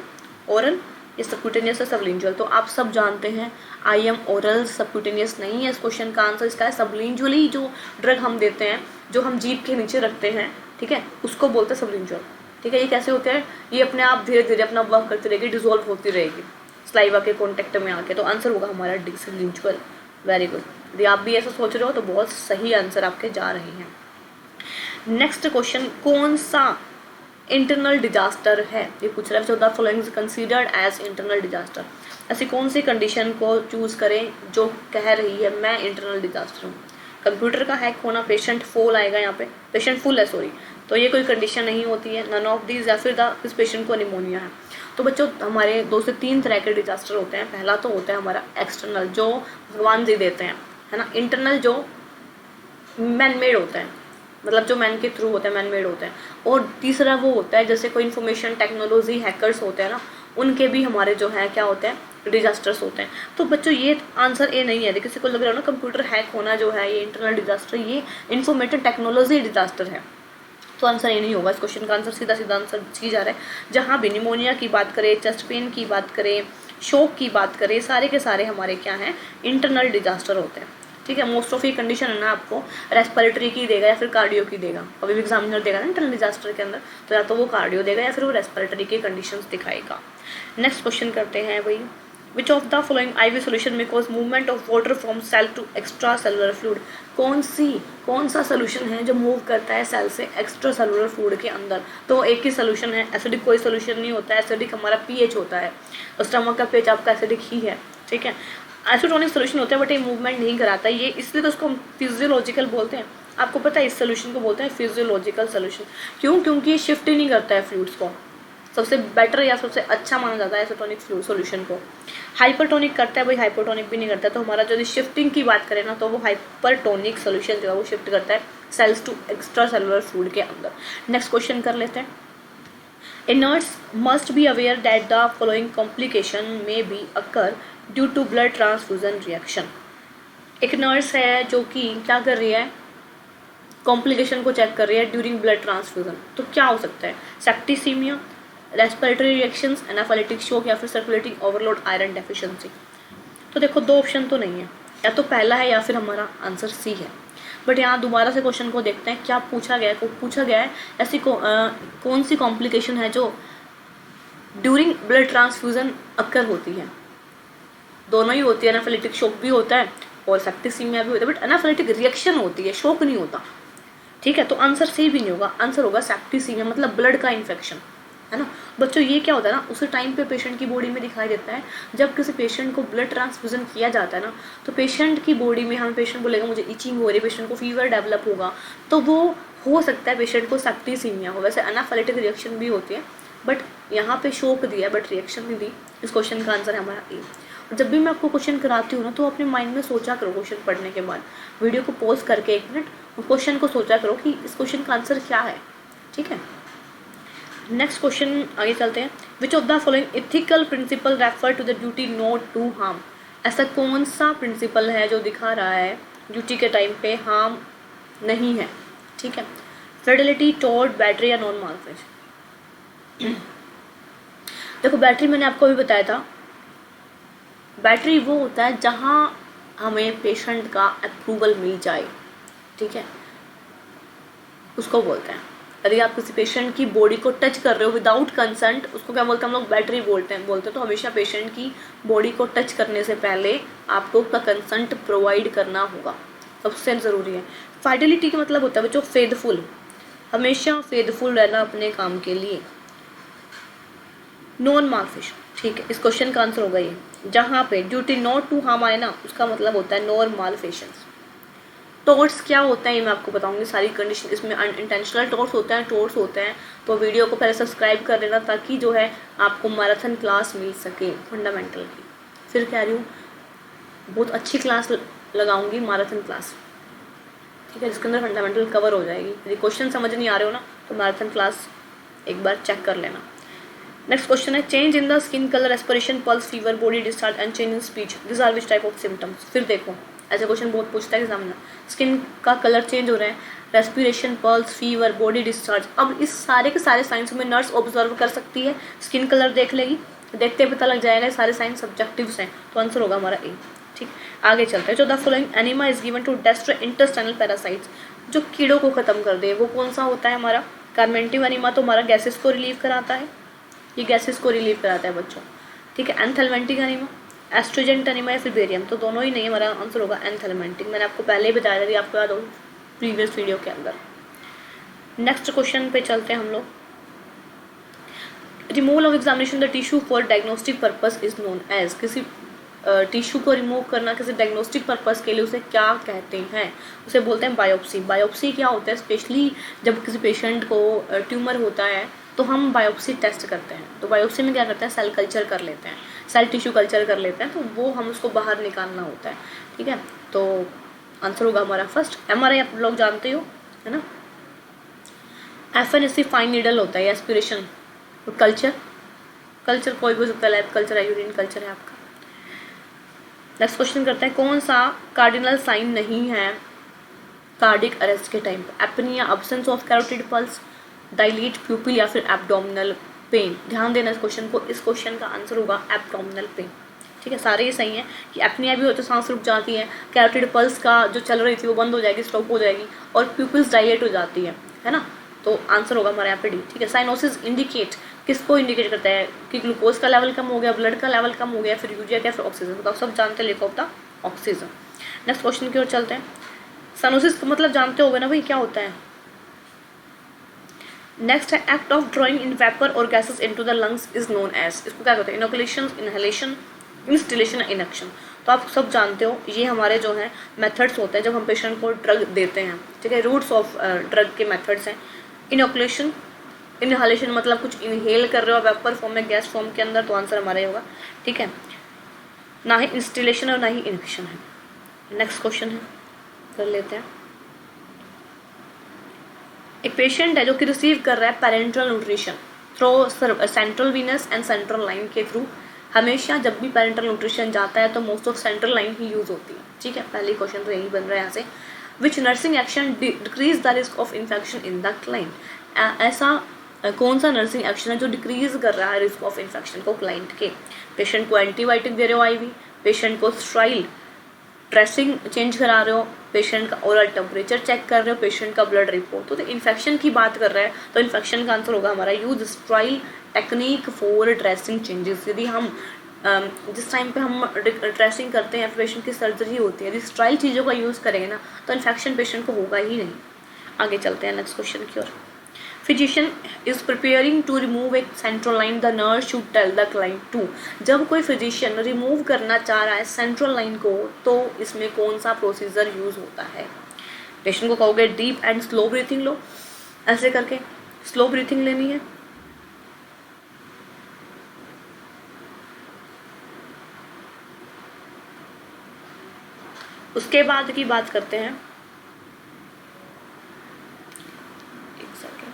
ओरल या सबक्यूटेनियस या सबलिंजुअल? तो आप सब जानते हैं IM ओरल सबक्यूटेनियस नहीं है इस क्वेश्चन का आंसर, इसका है सबलिंजुअली। जो ड्रग हम देते हैं जो हम जीभ के नीचे रखते हैं, ठीक है, उसको बोलते हैं सबलिंजुअल, ठीक है। ये कैसे होते हैं, ये अपने आप धीरे धीरे अपना वर्क करती रहेगी, डिजोल्व होती रहेगी स्लाइवा के कॉन्टेक्ट में आके। तो आंसर होगा हमारा डी, सबलिंजुअल। Very good. यदि आप भी ऐसा सोच रहे हो तो बहुत सही आंसर आपके जा रहे हैं। नेक्स्ट क्वेश्चन, कौन सा इंटरनल डिजास्टर है ये पूछ रहा है। जो the following is considered as internal disaster? ऐसी कौन सी कंडीशन को चूज करें जो कह रही है मैं इंटरनल डिजास्टर हूँ? कंप्यूटर का हैक होना, पेशेंट फॉल आएगा, यहाँ पे पेशेंट फुल है सॉरी, तो ये कोई कंडीशन नहीं होती है। नन ऑफ दीज, या फिर इस पेशेंट को निमोनिया है। तो बच्चों हमारे 2 से 3 तरह के डिजास्टर होते हैं। पहला तो होता है हमारा एक्सटर्नल जो भगवान जी देते हैं, है ना। इंटरनल जो मैन मेड होता है, मतलब जो मैन के थ्रू होता है, मैन मेड होता है। और तीसरा वो होता है जैसे कोई इन्फॉर्मेशन टेक्नोलॉजी हैकर्स होते हैं ना, उनके भी हमारे जो है क्या होते हैं, डिजास्टर्स होते हैं। तो बच्चों ये आंसर ए नहीं है। किसी को लग रहा है ना कंप्यूटर हैक होना जो है ये इंटरनल डिजास्टर, ये इन्फॉर्मेटिव टेक्नोलॉजी डिजास्टर है, तो आंसर ये नहीं होगा। इस क्वेश्चन का आंसर सीधा सीधा आंसर सी जा रहा है। जहाँ भी निमोनिया की बात करें, चेस्ट पेन की बात करें, शोक की बात करें, सारे के सारे हमारे क्या हैं, इंटरनल डिजास्टर होते हैं, ठीक है। मोस्ट ऑफ ये कंडीशन है ना आपको रेस्पिरेटरी की देगा या फिर कार्डियो की देगा। अभी भी एग्जामिनर देगा ना इंटरनल डिजास्टर के अंदर, तो या तो वो कार्डियो देगा या फिर वो रेस्पिरेटरी की कंडीशंस दिखाएगा। नेक्स्ट क्वेश्चन करते हैं भाई। Which of the following IV solution में cause movement of water from cell to extra cellular fluid? कौन सा सोल्यूशन है जो मूव करता है सेल से एक्स्ट्रा सेलुलर फ्लूइड के अंदर? तो एक ही सोल्यूशन है। एसिडिक कोई सोल्यूशन नहीं होता है, एसिडिक हमारा pH होता है, और स्टमक का pH आपका एसिडिक ही है, ठीक है। आइसोटोनिक सोल्यूशन होता है बट ये मूवमेंट नहीं कराता, ये इसलिए तो उसको हम फिजियोलॉजिकल बोलते हैं। आपको पता है इस सोल्यूशन को बोलते हैं फिजियोलॉजिकल सोल्यूशन। क्यों? क्योंकि ये शिफ्ट ही नहीं करता है फ्लूइड्स को। सबसे बेटर या सबसे अच्छा माना जाता है आइसोटोनिक सोल्यूशन को। हाइपरटोनिक करता है भाई, हाइपरटोनिक भी नहीं करता है। तो हमारा जो शिफ्टिंग की बात करें ना, तो वो हाइपरटोनिक सोल्यूशन जो है वो शिफ्ट करता है cells to extra cellular fluid के अंदर। नेक्स्ट क्वेश्चन कर लेते हैं। A nurse must be aware that the following complication may be occur due to blood transfusion reaction. एक नर्स है जो कि क्या कर रही है, कॉम्प्लिकेशन को चेक कर रही है ड्यूरिंग ब्लड ट्रांसफ्यूजन। तो क्या हो सकता है, septicaemia, respiratory reactions, anaphylactic shock या फिर सर्कुलेटिंग ओवरलोड, आयरन डेफिशिएंसी? तो देखो 2 ऑप्शन तो नहीं है, या तो पहला है या फिर हमारा आंसर सी है। बट यहाँ दोबारा से क्वेश्चन को देखते हैं क्या पूछा गया है। ऐसी कौन सी कॉम्प्लिकेशन है जो ड्यूरिंग ब्लड ट्रांसफ्यूजन अक्कर होती है, दोनों ही होती है, एनाफिलिटिक शॉक भी होता है और सेप्टिसीमिया भी होता है, बट एनाफिलिटिक रिएक्शन होती है, शॉक नहीं होता, ठीक है। तो आंसर सही भी नहीं होगा, आंसर होगा सेप्टिसीमिया, मतलब ब्लड का इन्फेक्शन, है ना बच्चों। ये क्या होता है ना, उसी टाइम पे पेशेंट की बॉडी में दिखाई देता है जब किसी पेशेंट को ब्लड ट्रांसफ्यूजन किया जाता है ना, तो पेशेंट की बॉडी में, हम पेशेंट बोलेगा मुझे इचिंग हो रही है, पेशेंट को फीवर डेवलप होगा, तो वो हो सकता है पेशेंट को सेप्टिसीमिया हो। वैसे एनाफिलिटिक रिएक्शन भी होती है, बट यहाँ पे शोक दिया बट रिएक्शन नहीं दी। इस क्वेश्चन का आंसर है हमारा ए। और जब भी मैं आपको क्वेश्चन कराती हूँ ना, तो अपने माइंड में सोचा करो क्वेश्चन पढ़ने के बाद, वीडियो को पॉज करके 1 मिनट क्वेश्चन को सोचा करो कि इस क्वेश्चन का आंसर क्या है, ठीक है। नेक्स्ट क्वेश्चन आगे चलते हैं। Which of the following ethical principle refer to the duty not to harm. ऐसा कौन सा प्रिंसिपल है जो दिखा रहा है ड्यूटी के टाइम पे हार्म नहीं है, ठीक है। फिडेलिटी, टॉर्ट, बैटरी या नॉन मालफिश। देखो बैटरी मैंने आपको अभी बताया था, बैटरी वो होता है जहाँ हमें पेशेंट का अप्रूवल मिल जाए, ठीक है, उसको बोलते हैं। यदि आप किसी पेशेंट की बॉडी को टच कर रहे हो विदाउट कंसेंट, उसको क्या बोलते हैं हम लोग, बैटरी बोलते हैं। तो हमेशा पेशेंट की बॉडी को टच करने से पहले आपको उसका कंसेंट प्रोवाइड करना होगा, सबसे ज़रूरी है। फाइडेलिटी का मतलब होता है बच्चों फेथफुल, हमेशा फेथफुल रहना अपने काम के लिए। नॉन मालफिश, ठीक है, इस क्वेश्चन का आंसर होगा ये, जहाँ पे ड्यूटी नॉट टू हार्म आए ना, उसका मतलब होता है नॉन मालफिशंस। टॉर्ट्स क्या होता है ये मैं आपको बताऊंगी सारी कंडीशन, इसमें अनइंटेंशनल टॉर्ट्स होते हैं, तो वीडियो को पहले सब्सक्राइब कर लेना ताकि जो है आपको मैराथन क्लास मिल सके फंडामेंटल की। फिर कह रही हूँ बहुत अच्छी क्लास लगाऊंगी, मैराथन क्लास, ठीक है, जिसके अंदर फंडामेंटल कवर हो जाएगी। यदि क्वेश्चन समझ नहीं आ रहे हो ना, तो मैराथन क्लास एक बार चेक कर लेना। नेक्स्ट क्वेश्चन है change in the skin colour, respiration, pulse, fever, body discharge and change in speech, this are which type of symptoms. फिर देखो ऐसे क्वेश्चन बहुत पूछता है एग्जाम में, स्किन का कलर चेंज हो रहा है, respiration, pulse, fever, body discharge. अब इस सारे के सारे साइंस में नर्स ऑब्जर्व कर सकती है, स्किन कलर देख लेगी, देखते पता लग जाएगा, सारे साइंस सब्जेक्टिव्स हैं, तो आंसर होगा हमारा ए, ठीक। आगे चलते हैं। जो the following enema is given to destroy intestinal parasites, जो कीड़ों को खत्म कर दे, वो कौन सा होता है हमारा, कार्मेंटिव एनिमा तो हमारा गैसेस को रिलीव कराता है, ये गैसेस को रिलीव कराता है बच्चों, ठीक है। एंथेल्मेंटिक एनिमा, एस्ट्रोजेंट एनिमा या फिर बेरियम, तो दोनों ही नहीं, हमारा आंसर होगा एंथेल्मेंटिक। मैंने आपको पहले ही बताया था, आपको याद हो प्रीवियस वीडियो के अंदर। नेक्स्ट क्वेश्चन पे चलते हैं हम लोग। Removal of examination the tissue for diagnostic purpose is known as, किसी टिश्यू को रिमूव करना किसी डायग्नोस्टिक पर्पस के लिए उसे क्या कहते हैं, उसे बोलते हैं बायोप्सी। बायोप्सी क्या होता है, स्पेशली जब किसी पेशेंट को ट्यूमर होता है तो हम बायोप्सी टेस्ट करते हैं। तो बायोप्सी में क्या करते हैं, सेल कल्चर कर लेते हैं, सेल टिश्यू कल्चर कर लेते हैं, तो वो हम उसको बाहर निकालना होता है, ठीक है। तो आंसर होगा हमारा फर्स्ट। MRI आप लोग जानते हो, है ना, FNSC फाइन नीडल होता है, एस्पिरेशन, कल्चर कोई भी हो सकता है, लैब कल्चर है, यूरिन कल्चर है आपका। नेक्स्ट क्वेश्चन करते हैं, कौन सा कार्डिनल साइन नहीं है कार्डिक अरेस्ट के टाइम पे, apnoea, absence of carotid pulse, dilate प्यूपिल या फिर एब्डोमिनल पेन। ध्यान देना इस क्वेश्चन को, इस क्वेश्चन का आंसर होगा एब्डोमिनल पेन, ठीक है। सारे ही सही हैं कि एपनिया भी हो तो सांस रुक जाती है, कैरोटिड पल्स का जो चल रही थी वो बंद हो जाएगी, स्टॉप हो जाएगी, और प्यूपिल्स डायलेट हो जाती है ना, तो आंसर होगा हमारे यहाँ पे डी, ठीक है। साइनोसिस इंडिकेट, किसको इंडिकेट करता है कि ग्लूकोज का लेवल कम हो गया, ब्लड का लेवल कम हो गया, फिर यूरिया या फिर ऑक्सीजन, तो सब जानते हैं, lake of the oxygen. Next question की ओर चलते हैं। साइनोसिस का मतलब जानते होगे ना भाई क्या होता है। नेक्स्ट है act of drawing in vapour और gases into the lungs is known as, इसको क्या कहते हैं, इनोकुलेशन, इनहेलेशन, इंस्टिलेशन, इनक्शन। तो आप सब जानते हो ये हमारे जो है मेथड्स होते हैं जब हम पेशेंट को ड्रग देते हैं, ठीक है। रूट्स ऑफ ड्रग के मेथड्स हैं इनोकुलेशन, इनहेलेशन मतलब कुछ इनहेल कर रहे हो वेपर फॉर्म में, गैस फॉर्म के अंदर, तो आंसर हमारा ही होगा, ठीक है। ना ही इंस्टिलेशन और ना ही इनक्शन है। नेक्स्ट क्वेश्चन है, कर लेते हैं। एक पेशेंट है जो कि रिसीव कर रहा है parental nutrition through central Venus and central line के थ्रू। हमेशा जब भी पेरेंटल न्यूट्रिशन जाता है तो most of central line he use होती है, ठीक है। पहले क्वेश्चन तो यही बन रहा है यहाँ से। विच nursing action decrease the risk of infection in the client, ऐसा कौन सा नर्सिंग एक्शन है जो डिक्रीज कर रहा है रिस्क ऑफ इन्फेक्शन को क्लाइंट के। पेशेंट को एंटीबायोटिक दे रहे हो IV, पेशेंट को स्ट्राइल ड्रेसिंग चेंज करा रहे हो, पेशेंट का ओरल टेम्परेचर चेक कर रहे हो, पेशेंट का ब्लड रिपोर्ट, तो इन्फेक्शन की बात कर रहे हैं, तो इन्फेक्शन का आंसर होगा हमारा use स्ट्राइल technique for dressing changes. यदि हम जिस टाइम पे हम ड्रेसिंग करते हैं, पेशेंट की सर्जरी होती है, यदि स्ट्राइल चीज़ों का यूज़ करेंगे ना तो इन्फेक्शन पेशेंट को होगा ही नहीं। आगे चलते हैं नेक्स्ट क्वेश्चन की ओर। Physician is preparing to remove a central line, the nurse should tell the client to. जब कोई फिजिशियन रिमूव करना चाह रहा है सेंट्रल लाइन को, तो इसमें कौन सा प्रोसीजर यूज होता है? पेशेंट को कहोगे डीप एंड स्लो ब्रीथिंग लो, ऐसे करके स्लो ब्रीथिंग लेनी है। उसके बाद की बात करते हैं, एक सेकेंड,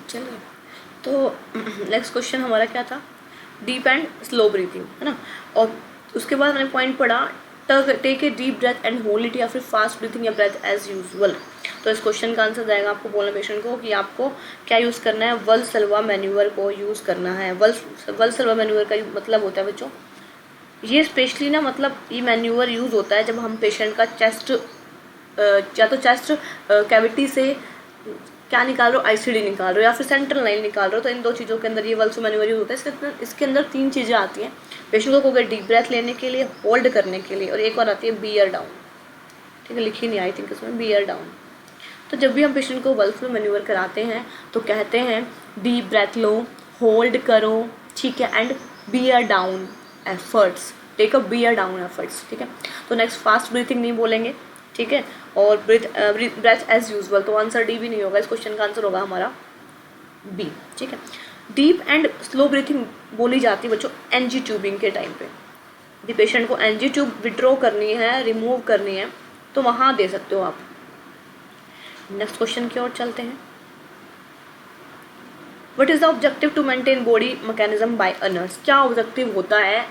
चलिए तो नेक्स्ट क्वेश्चन हमारा क्या था? डीप एंड स्लो ब्रीथिंग, है ना। और उसके बाद मैंने पॉइंट पढ़ा take a deep breath and hold it, या फिर फास्ट ब्रीथिंग या ब्रेथ एज यूजुअल। तो इस क्वेश्चन का आंसर जाएगा आपको बोलना पेशेंट को कि आपको क्या यूज़ करना है, वल्सल्वा मैन्यूवर को यूज़ करना है। वल्सल्वा मैन्यूवर का मतलब होता है बच्चों, ये स्पेशली ना मतलब ये मैन्यूवर यूज़ होता है जब हम पेशेंट का चेस्ट या तो चेस्ट कैविटी से क्या निकाल रहे हो, आईसीडी निकाल रहे हो या फिर सेंट्रल लाइन निकाल रहे हो, तो इन दो चीज़ों के अंदर ये वल्सो मैन्यूवर यूज होता है। इसके अंदर 3 चीज़ें आती हैं पेशेंट को डीप ब्रेथ लेने के लिए, होल्ड करने के लिए, और एक और आती है बियर डाउन। ठीक है, लिखी नहीं आई थिंक इसमें बियर डाउन। तो जब भी हम पेशेंट को वल्सो मैन्यूवर कराते हैं तो कहते हैं डीप ब्रेथ लो, होल्ड करो, ठीक है, and bear down efforts, take a bear down efforts. ठीक है, तो नेक्स्ट फास्ट ब्रीथिंग नहीं बोलेंगे, ठीक है, और ब्रेथ एज यूजुअल। तो आंसर डी भी नहीं होगा, इस क्वेश्चन का आंसर होगा हमारा बी। ठीक है, डीप एंड स्लो ब्रीथिंग बोली जाती है बच्चों एनजी ट्यूबिंग के टाइम पे। यदि पेशेंट को एनजी ट्यूब विड्रॉ करनी है, रिमूव करनी है, तो वहाँ दे सकते हो आप। नेक्स्ट क्वेश्चन की ओर चलते हैं। What is the objective to maintain body mechanism by a nurse? क्या ऑब्जेक्टिव होता है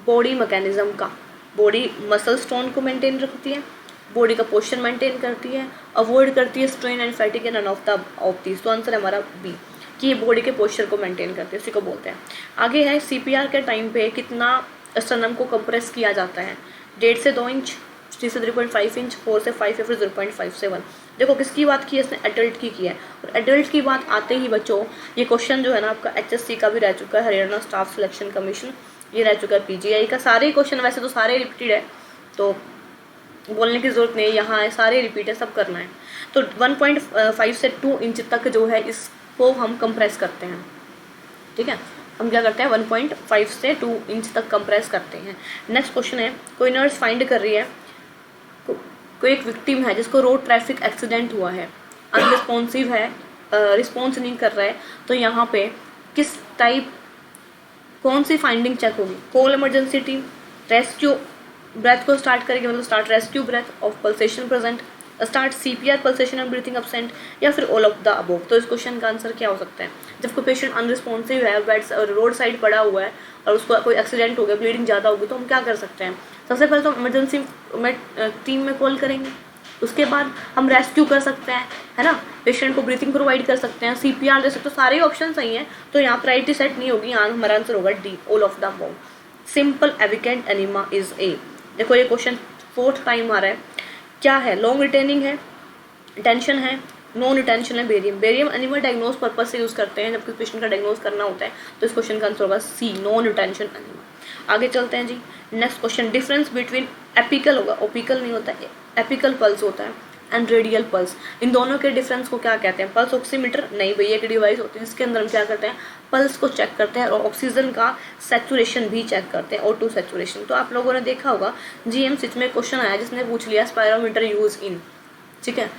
बॉडी मैकेनिज्म का? बॉडी मसल स्टोन को मेंटेन रखती है, बॉडी का पोस्चर मेंटेन करती है, अवॉइड करती है strain and fatigue and none of the of these. तो आंसर है हमारा बी कि ये बॉडी के पोस्चर को मेंटेन करती है, उसी को बोलते हैं। आगे है सीपीआर के टाइम पे कितना स्टर्नम को कंप्रेस किया जाता है? 1.5 से 2 इंच, 3 से 3.5 इंच, 4 से 5 या फिर 0.5 से 1। देखो किसकी बात की है इसने? एडल्ट की है। और एडल्ट की बात आते ही बच्चों ये क्वेश्चन जो है ना आपका HSC का भी रह चुका है, हरियाणा स्टाफ सिलेक्शन कमीशन, ये रह चुका है PGI का। सारे क्वेश्चन वैसे तो सारे रिपीटेड है, तो बोलने की ज़रूरत नहीं है, यहाँ है सारे रिपीट है, सब करना है। तो 1.5 से 2 इंच तक जो है इसको हम कंप्रेस करते हैं। ठीक है, हम क्या करते हैं 1.5 से 2 इंच तक कंप्रेस करते हैं। नेक्स्ट क्वेश्चन है, कोई नर्स फाइंड कर रही है कोई एक विक्टिम है जिसको रोड ट्रैफिक एक्सीडेंट हुआ है, अनरिस्पॉन्सिव है, रिस्पॉन्स नहीं कर रहा है, तो यहाँ पे किस टाइप कौन सी फाइंडिंग चेक होगी? Call emergency team, rescue breath को स्टार्ट करेगी, मतलब start rescue breath of pulsation present, start CPR pulsation and breathing absent, या फिर ऑल ऑफ द अबोव। तो इस क्वेश्चन का आंसर क्या हो सकता है? जब कोई पेशेंट अनरिस्पॉन्सिव है, बेड रोड साइड पड़ा हुआ है और उसको कोई एक्सीडेंट हो गया, ब्लीडिंग ज़्यादा होगी, तो हम क्या कर सकते हैं? सबसे पहले तो इमरजेंसी में टीम में कॉल करेंगे, उसके बाद हम रेस्क्यू कर सकते हैं, है ना, पेशेंट को ब्रीथिंग प्रोवाइड कर सकते हैं, CPR दे सकते हैं। सारे ऑप्शन सही हैं, तो यहाँ प्रायोरिटी सेट नहीं होगी, यहाँ हमारा आंसर होगा D, all of the above. Simple evacuant enema is a. देखो ये क्वेश्चन 4th टाइम आ रहा है। क्या है? लॉन्ग रिटेनिंग है, टेंशन है, नॉन रिटेंशन है, barium. Barium animal diagnose purpose से यूज़ करते हैं जब किसी पेशेंट का डायग्नोज करना होता है, तो इस क्वेश्चन का आंसर होगा सी, नॉन रिटेंशन एनिमल। आगे चलते हैं जी। Next question, difference between apical होगा, ओपिकल नहीं होता है, एपिकल पल्स होता है, एंड रेडियल पल्स, इन दोनों के डिफरेंस को क्या कहते हैं? पल्स ऑक्सीमीटर नहीं भैया, एक डिवाइस होती है जिसके अंदर हम क्या करते हैं, पल्स को चेक करते हैं और ऑक्सीजन का सैचुरेशन भी चेक करते हैं, O2 सैचुरेशन। तो आप लोगों ने देखा होगा GM स्विच में क्वेश्चन आया जिसने पूछ लिया स्पायरोमीटर यूज इन, ठीक है,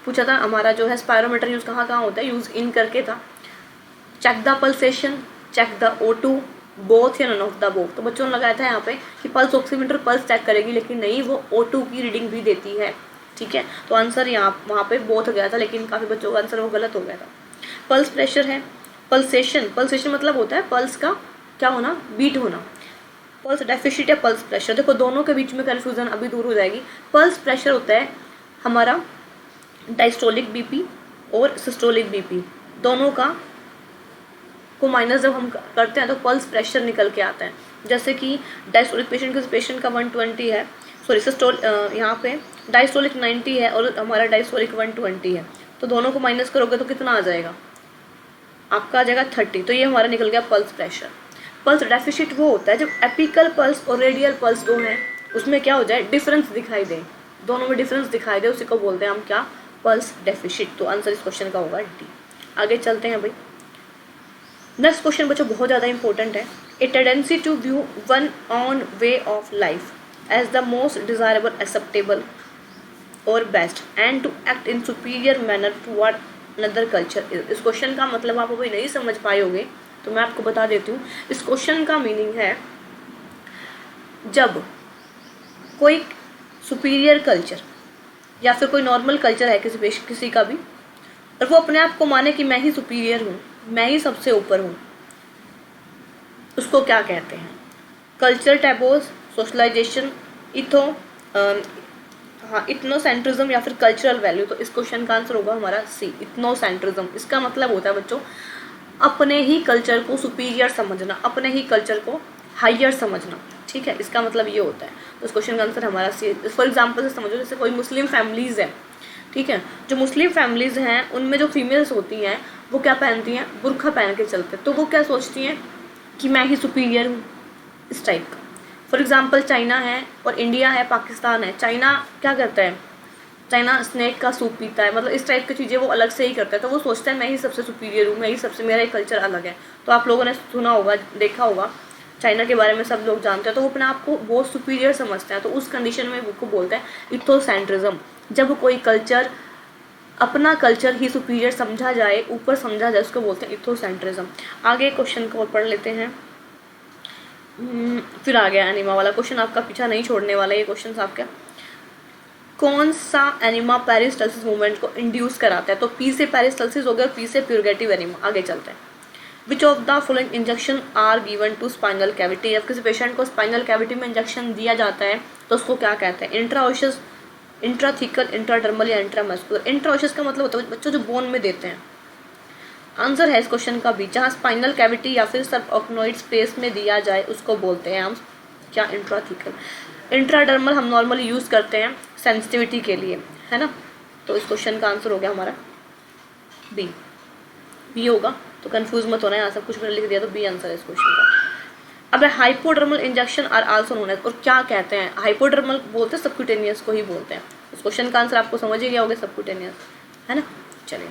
पूछा था हमारा जो है स्पायरोमीटर यूज कहाँ कहाँ होता है, यूज इन करके था। Check the pulsation, check the O2, both या नन ऑफ द बोथ। तो बच्चों ने लगाया था यहाँ पे कि पल्स ऑक्सीमीटर पल्स चेक करेगी, लेकिन नहीं, वो O2 की रीडिंग भी देती है, ठीक है। तो आंसर यहाँ वहाँ पे बोथ गया था, लेकिन काफ़ी बच्चों का आंसर वो गलत हो गया था। पल्स प्रेशर है, पल्सेशन, पल्सेशन मतलब होता है पल्स का क्या होना, बीट होना। पल्स डेफिशिट या पल्स प्रेशर, देखो दोनों के बीच में कन्फ्यूजन अभी दूर हो जाएगी। पल्स प्रेशर होता है हमारा डायस्टोलिक बीपी और सिस्टोलिक बीपी, दोनों का को माइनस जब हम करते हैं तो पल्स प्रेशर निकल के आता है। जैसे कि डायस्टोलिक पेशेंट का 120 है, सॉरी सिस्टोल यहाँ पे डायस्टोलिक 90 है और हमारा डायस्टोलिक 120 है, तो दोनों को माइनस करोगे तो कितना आ जाएगा, आपका आ जाएगा 30। तो ये हमारा निकल गया पल्स प्रेशर। पल्स डेफिशिट वो होता है जब एपिकल पल्स और रेडियल पल्स दो हैं, उसमें क्या हो जाए, डिफरेंस दिखाई दे, दोनों में डिफरेंस दिखाई दे, उसी को बोलते हैं हम क्या, पल्स डेफिशिट। तो आंसर इस क्वेश्चन का होगा डी। आगे चलते हैं भाई। नेक्स्ट क्वेश्चन बच्चों बहुत ज़्यादा इंपॉर्टेंट है। A tendency to view one on way of life as the most desirable, acceptable और best and to act in superior manner toward another culture. इस क्वेश्चन का मतलब आप अभी नहीं समझ पाए होगे, तो मैं आपको बता देती हूँ। इस क्वेश्चन का मीनिंग है जब कोई सुपीरियर कल्चर या फिर कोई नॉर्मल कल्चर है किसी का भी, और वो अपने आप को माने कि मैं ही सुपीरियर हूँ, मैं ही सबसे ऊपर हूँ, उसको क्या कहते हैं? कल्चर टैबोज, सोशलाइजेशन, इथनोसेंट्रिज्म या फिर कल्चरल वैल्यू। तो इस क्वेश्चन का आंसर होगा हमारा सी, इथनोसेंट्रिज्म। इसका मतलब होता है बच्चों अपने ही कल्चर को सुपीरियर समझना, अपने ही कल्चर को हायर समझना, ठीक है, इसका मतलब ये होता है। तो इस क्वेश्चन का आंसर हमारा सी। फॉर एग्जाम्पल से समझो, जैसे कोई मुस्लिम फैमिलीज है, ठीक है, जो मुस्लिम फैमिलीज हैं उनमें जो फीमेल्स होती हैं वो क्या पहनती हैं, बुर्खा पहन के चलते हैं, तो वो क्या सोचती हैं कि मैं ही सुपीरियर हूँ, इस टाइप का। फॉर एग्जांपल चाइना है और इंडिया है, पाकिस्तान है। चाइना क्या करता है, चाइना स्नेक का सूप पीता है, मतलब इस टाइप की चीज़ें वो अलग से ही करता है, तो वो सोचता है मैं ही सबसे सुपीरियर हूँ, मैं ही सबसे, मेरा एक कल्चर अलग है। तो आप लोगों ने सुना होगा, देखा होगा, चाइना के बारे में सब लोग जानते हैं, तो वो अपने आप को बहुत सुपीरियर समझते हैं। तो उस कंडीशन में वो बोलते हैं इथोसेंट्रिज्म, जब कोई कल्चर, अपना कल्चर ही सुपीरियर समझा जाए, ऊपर समझा जाए, उसको बोलते हैं इथोसेंट्रिज्म। आगे क्वेश्चन को पढ़ लेते हैं। फिर आ गया एनिमा वाला क्वेश्चन, आपका पीछा नहीं छोड़ने वाला ये क्वेश्चन आपका। कौन सा एनिमा पेरिस्टल्सिस मूवमेंट को इंड्यूस कराता है? तो पी से पेरिस्टल्सिस हो गया और पी से प्यूरगेटिव एनिमा। आगे चलते हैं। Which of the following injection are given to spinal cavity? जब किसी पेशेंट को स्पाइनल कैविटी में इंजेक्शन दिया जाता है तो उसको क्या कहते हैं? इंट्राओशियस, इंट्राथिकल, इंट्राडर्मल या इंट्रामस्कुलर। इंट्राओशियस का मतलब होता है बच्चों जो बोन में देते हैं। आंसर है इस क्वेश्चन का भी, जहाँ स्पाइनल कैविटी या फिर सबऑक्नोइड स्पेस में दिया जाए उसको बोलते हैं हम क्या, इंट्राथिकल। इंट्राडर्मल हम नॉर्मली यूज़ करते हैं सेंसिटिविटी के लिए, है ना। तो इस क्वेश्चन का आंसर हो गया हमारा बी, बी होगा, तो कंफ्यूज मत होना है, यहाँ सब कुछ मैंने लिख दिया, तो बी आंसर है इस क्वेश्चन का। अब hypodermal injection are also known as, और क्या कहते हैं? हाइपोडर्मल बोलते हैं, सबक्यूटेनियस को ही बोलते हैं। इस क्वेश्चन का आंसर आपको समझ ही गया होगा, सबक्यूटेनियस, है ना। चलिए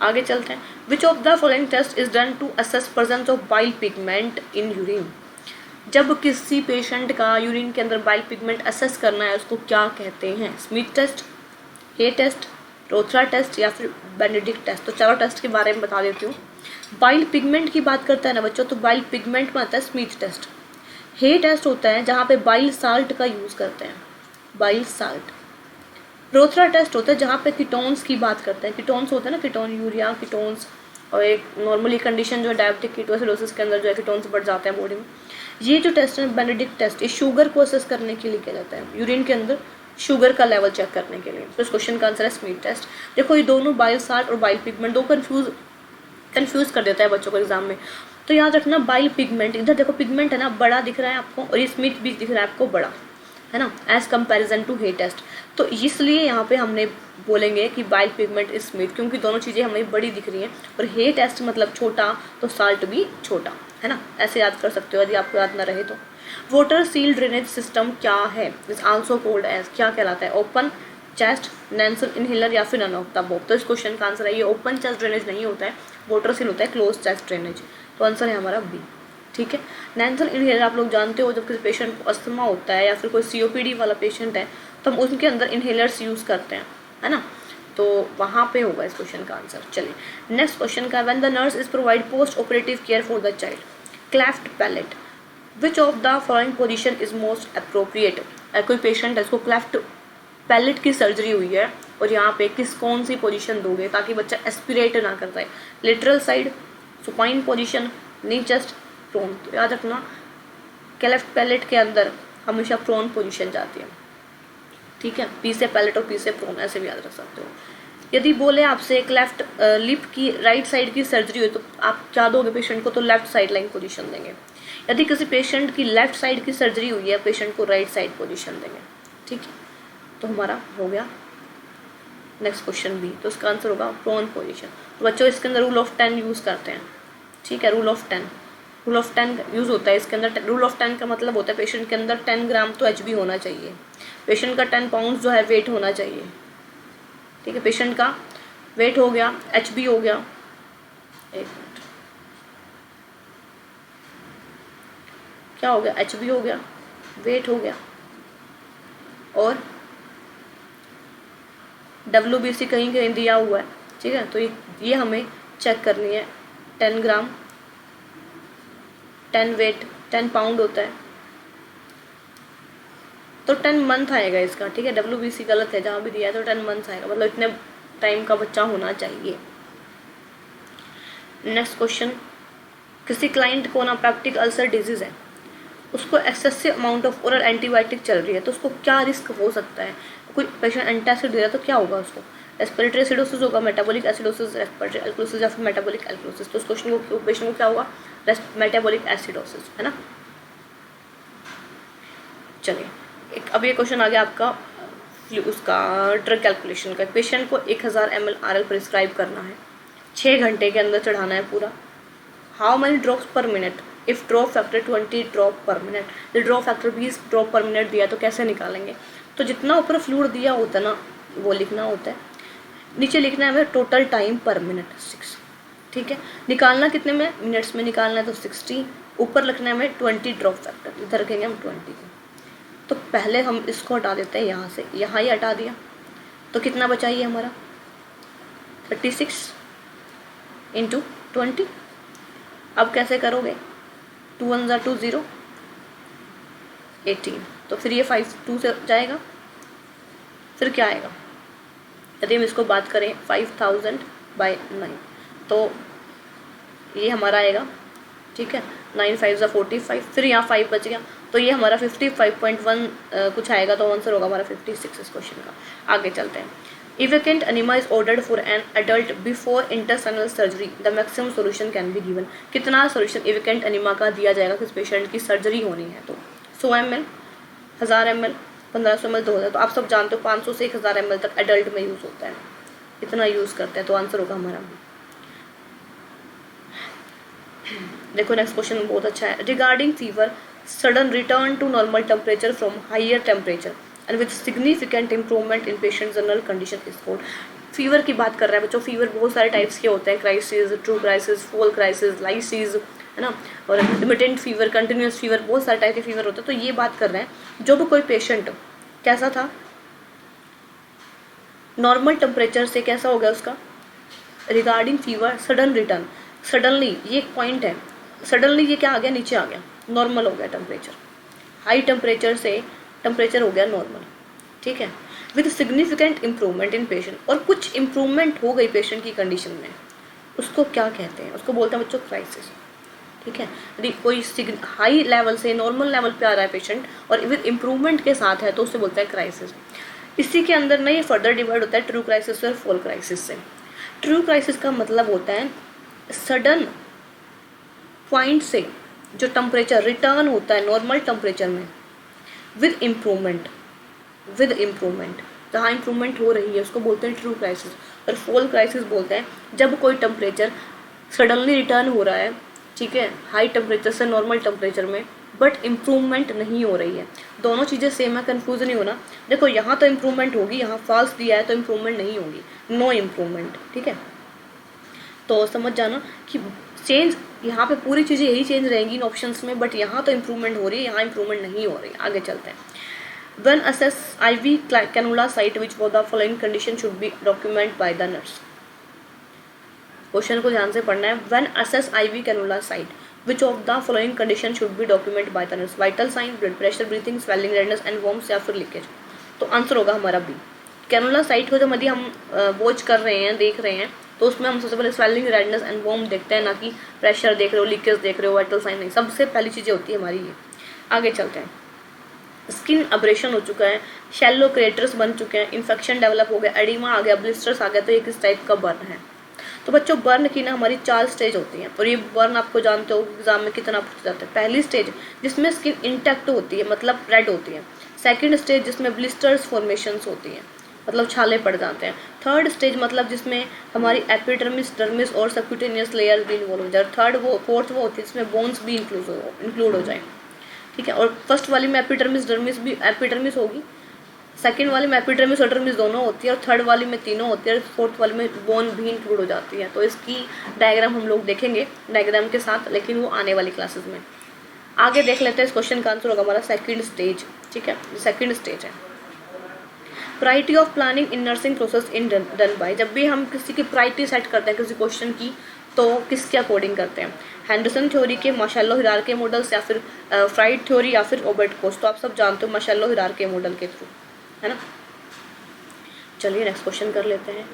आगे चलते हैं। Which of the following test is done to assess presence of bile pigment in urine? जब किसी पेशेंट का यूरिन के अंदर बाइल पिगमेंट असेस करना है उसको क्या कहते हैं? स्मिथ टेस्ट, हे टेस्ट, रोथरा टेस्ट या फिर बेनेडिक्ट टेस्ट। तो चारों टेस्ट के बारे में बता देती हूँ। बाइल पिगमेंट की बात करता है ना बच्चों, तो बाइल पिगमेंट में आता है स्मिथ टेस्ट। हे टेस्ट होता है जहाँ पे बाइल साल्ट का यूज़ करते हैं, बाइल साल्ट। रोथरा टेस्ट होता है जहाँ पे कीटोन्स की बात करते हैं। कीटोन्स होते हैं ना, कीटोन, यूरिया कीटोन्स, और एक नॉर्मली कंडीशन जो है डायबिटिक कीटोसिडोसिस के अंदर जो है कीटोन्स बढ़ जाते हैं बॉडी में। ये जो टेस्ट है बेनेडिक्ट टेस्ट, ये शुगर को असेस करने के लिए किया जाता है, यूरिन के अंदर शुगर का लेवल चेक करने के लिए। तो इस क्वेश्चन का आंसर है स्मिथ टेस्ट। देखो ये दोनों बाइल साल्ट और बाइल पिगमेंट दो कंफ्यूज कर देता है बच्चों को एग्जाम में। तो याद रखना बाइल पिगमेंट, इधर देखो पिगमेंट है ना बड़ा दिख रहा है आपको, और ये स्मिथ भी दिख रहा है आपको बड़ा, है ना, as comparison to Hay test. तो इसलिए यहाँ पे हमने बोलेंगे कि बाइल पिगमेंट इज स्मिथ, क्योंकि दोनों चीज़ें हमें बड़ी दिख रही हैं, और हे टेस्ट मतलब छोटा, तो साल्ट भी छोटा, है ना। ऐसे याद कर सकते हो यदि आपको याद ना रहे तो। वाटर सील ड्रेनेज सिस्टम क्या है? इज आल्सो कॉल्ड एज, क्या कहलाता है? ओपन चेस्ट, नैंसल इनहेलर या फिर नन ऑफ द अबव। तो इस क्वेश्चन का आंसर है ये ओपन चेस्ट ड्रेनेज नहीं होता है, वाटर सील होता है क्लोज चेस्ट ड्रेनेज। तो आंसर है हमारा बी। ठीक है, नैंसल इनहेलर आप लोग जानते हो, जब किसी पेशेंट को अस्थमा होता है या फिर कोई COPD वाला पेशेंट है तो हम उनके अंदर इनहेलर्स यूज़ करते हैं, है ना, तो वहाँ पे होगा इस क्वेश्चन का आंसर। चलिए नेक्स्ट क्वेश्चन का, when the nurse is provide post operative care for the child, cleft palate, which of the following position is most appropriate. कोई पेशेंट है, उसको क्लेफ्ट पैलेट की सर्जरी हुई है और यहाँ पे कौन सी पोजीशन दोगे ताकि बच्चा एस्पिरेट ना कर पाए, lateral side, supine position, knee chest, prone. तो याद रखना क्लेफ्ट पैलेट के अंदर हमेशा प्रोन पोजीशन जाती है। ठीक है, पी से पैलेट और पी से प्रोन, ऐसे भी याद रख सकते हो। यदि बोले आपसे क्लेफ्ट लिप की राइट साइड की सर्जरी हो तो आप क्या दोगे पेशेंट को, तो लेफ्ट साइड लाइन पोजीशन देंगे। यदि किसी पेशेंट की लेफ्ट साइड की सर्जरी हुई है, पेशेंट को राइट साइड पोजीशन देंगे। ठीक है, तो हमारा हो गया नेक्स्ट क्वेश्चन बी। तो इसका आंसर होगा प्रोन पोजीशन। तो बच्चों इसके अंदर रूल ऑफ 10 यूज़ करते हैं। ठीक है, रूल ऑफ 10 यूज़ होता है इसके अंदर। रूल ऑफ 10 का मतलब होता है पेशेंट के अंदर 10 ग्राम तो HB होना चाहिए, पेशेंट का 10 पाउंड जो है वेट होना चाहिए। ठीक है, पेशेंट का वेट हो गया, HB हो गया, एक मिनट, क्या हो गया, HB हो गया, वेट हो गया, और WBC कहीं कहीं दिया हुआ है। ठीक है, तो ये हमें चेक करनी है। 10 ग्राम, 10 वेट, 10 पाउंड होता है, तो 10 मंथ आएगा इसका। ठीक है, WBC गलत है, जहाँ भी दिया है तो 10 मंथ आएगा, मतलब इतने टाइम का बच्चा होना चाहिए। नेक्स्ट क्वेश्चन, किसी क्लाइंट को अनपेप्टिक अल्सर डिजीज़ है, उसको excessive amount of oral antibiotic चल रही है, तो उसको क्या रिस्क हो सकता है। कोई पेशेंट एंटासिड दे रहा है तो क्या होगा उसको, रेस्पिरेटरी एसिडोसिस होगा, मेटाबॉलिक एसिडोसिस, रेस्पिरेटरी एल्कोसिस या फिर मेटाबॉलिक एल्कोसिस। तो उस क्वेश्चन को पेशेंट को क्या होगा, मेटाबॉलिक एसिडोसिस, है ना। चलिए अब ये क्वेश्चन आ गया आपका उसका ड्रग कैलकुलेशन का। पेशेंट को 1000 ml RL प्रिस्क्राइब करना है, 6 घंटे के अंदर चढ़ाना है पूरा। How many drops per minute if drop factor 20 drop per minute. तो drop factor 20 drop per minute दिया तो कैसे निकालेंगे, तो जितना ऊपर फ्लूइड दिया होता है ना वो लिखना होता है, नीचे लिखना है हमें टोटल टाइम पर मिनट 6। ठीक है, निकालना कितने में, मिनट्स में निकालना है तो 60, ऊपर लिखना है हमें 20 ड्रॉप फैक्टर, इधर रखेंगे हम 20 को। तो पहले हम इसको हटा देते हैं यहाँ से, यहाँ ही हटा दिया तो कितना बचा ये हमारा 36 × 20। अब कैसे करोगे, 2 1 2 0 18, तो फिर ये 5 2 से जाएगा, फिर क्या आएगा, यदि हम इसको बात करें 5000/9 तो ये हमारा आएगा। ठीक है, 9 5 45, फिर यहाँ 5 बच गया तो ये हमारा 55.1 कुछ आएगा, तो आंसर होगा हमारा 56 इस क्वेश्चन का। आगे चलते हैं। Evacuant enema is ordered for an adult before intestinal surgery, the maximum solution can be given. कितना सोल्यूशन इवेकेंट अनीमा का दिया जाएगा किस पेशेंट की सर्जरी होनी है, तो 100 ml, 1000 ml, 1500 ml, 2000। तो आप सब जानते हो 500 से 1000 ml तक एडल्ट में यूज़ होता है, इतना यूज़ करते हैं, तो आंसर होगा हमारा। देखो नेक्स्ट क्वेश्चन बहुत अच्छा है। Regarding fever, sudden return to normal temperature from higher temperature and with significant improvement in patient general condition is called. Fever की बात कर रहे हैं बच्चों। फीवर बहुत सारे टाइप्स के होते हैं, crisis, true crisis, fall crisis, lysis, है ना, और इंटरमिटेंट फीवर, कंटिन्यूस फीवर, बहुत सारे टाइप के फीवर होते हैं। तो ये बात कर रहे हैं जो भी कोई पेशेंट कैसा था, नॉर्मल टेम्परेचर से कैसा हो गया उसका, regarding fever sudden return, suddenly ये एक पॉइंट है, सडनली ये क्या आ गया, नीचे आ गया, नॉर्मल हो गया टेम्परेचर, हाई टेम्परेचर से टेम्परेचर हो गया नॉर्मल। ठीक है, with significant improvement in patient, और कुछ इम्प्रूवमेंट हो गई पेशेंट की कंडीशन में, उसको क्या कहते हैं, उसको बोलते हैं बच्चों क्राइसिस। ठीक है, यदि कोई हाई लेवल से नॉर्मल लेवल पे आ रहा है पेशेंट और विद इम्प्रूवमेंट के साथ है तो उससे बोलते हैं क्राइसिस। इसी के अंदर ना ये फर्दर डिवाइड होता है ट्रू क्राइसिस और फॉल क्राइसिस से। ट्रू क्राइसिस का मतलब होता है सडन पॉइंट से जो टेम्परेचर रिटर्न होता है नॉर्मल टेम्परेचर में विद इम्प्रूवमेंट, जहाँ इम्प्रूवमेंट हो रही है उसको बोलते हैं ट्रू क्राइसिस। और फॉल क्राइसिस बोलते हैं जब कोई टेम्परेचर सडनली रिटर्न हो रहा है, ठीक है, हाई टेम्परेचर से नॉर्मल टेम्परेचर में, बट इम्प्रूवमेंट नहीं हो रही है। दोनों चीज़ें सेम है, कन्फ्यूज नहीं होना। देखो यहाँ तो इम्प्रूवमेंट होगी, यहाँ फॉल्स दिया है तो इम्प्रूवमेंट नहीं होगी, नो इम्प्रूवमेंट, ठीक है। तो समझ जाना कि चेंज यहाँ पे पूरी चीज़ें यही चेंज रहेंगी इन ऑप्शंस में, बट यहाँ तो इम्प्रूवमेंट हो रही है, यहाँ इम्प्रूवमेंट नहीं हो रही है। आगे चलते हैं। When assess IV cannula site, which of the following condition should be documented by the nurse? Question को ध्यान से पढ़ना है। When assess IV cannula site, which of the following condition should be documented by the nurse? Vital sign, blood pressure, breathing, swelling, redness and warmth या फिर leakage. तो answer होगा हमारा बी। कैनुला साइट को जब यदि हम वॉच कर रहे हैं, देख रहे हैं, तो उसमें हम सबसे पहले स्वेलिंग, रेडनेस एंड वॉर्म देखते हैं, ना कि प्रेशर देख रहे हो, लीकेज देख रहे हो, वाइटल साइन नहीं। सबसे पहली चीज़ें होती है हमारी ये। आगे चलते हैं। स्किन अब्रेशन हो चुका है, शैलो क्रेटर्स बन चुके हैं, इन्फेक्शन डेवलप हो गया, एडिमा आ गया, ब्लिस्टर्स आ गया, तो ये किस टाइप का बर्न है। तो बच्चों बर्न की ना हमारी 4 स्टेज होती हैं, और ये बर्न आपको जानते हो एग्जाम में कितना पूछा जाता है। पहली स्टेज जिसमें स्किन इंटैक्ट होती है, मतलब रेड होती है। सेकंड स्टेज जिसमें ब्लिस्टर्स फॉर्मेशंस होती हैं, मतलब छाले पड़ जाते हैं। थर्ड स्टेज मतलब जिसमें हमारी एपिडर्मिस, डर्मिस और सबक्यूटेनियस लेयर भी इन्वॉल्व हो जाए। फोर्थ वो होती है जिसमें बोन्स भी इंक्लूड हो जाए, ठीक है। और फर्स्ट वाली में एपिडर्मिस, डर्मिस भी एपिडर्मिस होगी, सेकंड वाली में एपिडर्मिस और डर्मिस दोनों होती है, और थर्ड वाली में तीनों होती है, और फोर्थ वाली में बोन भी इंक्लूड हो जाती है। तो इसकी डायग्राम हम लोग देखेंगे डायग्राम के साथ, लेकिन वो आने वाली क्लासेस में। आगे देख लेते हैं। इस क्वेश्चन का आंसर होगा हमारा सेकंड स्टेज, ठीक है। सेकंड स्टेज है priority of planning in nursing process in done by. जब भी हम किसी की प्रायोरिटी सेट करते हैं किसी क्वेश्चन की, तो किसके अकॉर्डिंग करते हैं? हैंडरसन थ्योरी के, मार्शेलो हिरार्की मॉडल्स, या फिर फ्राइड थ्योरी, या फिर रॉबर्ट कोच। तो आप सब जानते हो मार्शेलो हिरार्की मॉडल के थ्रू, है ना। चलिए नेक्स्ट क्वेश्चन कर लेते हैं।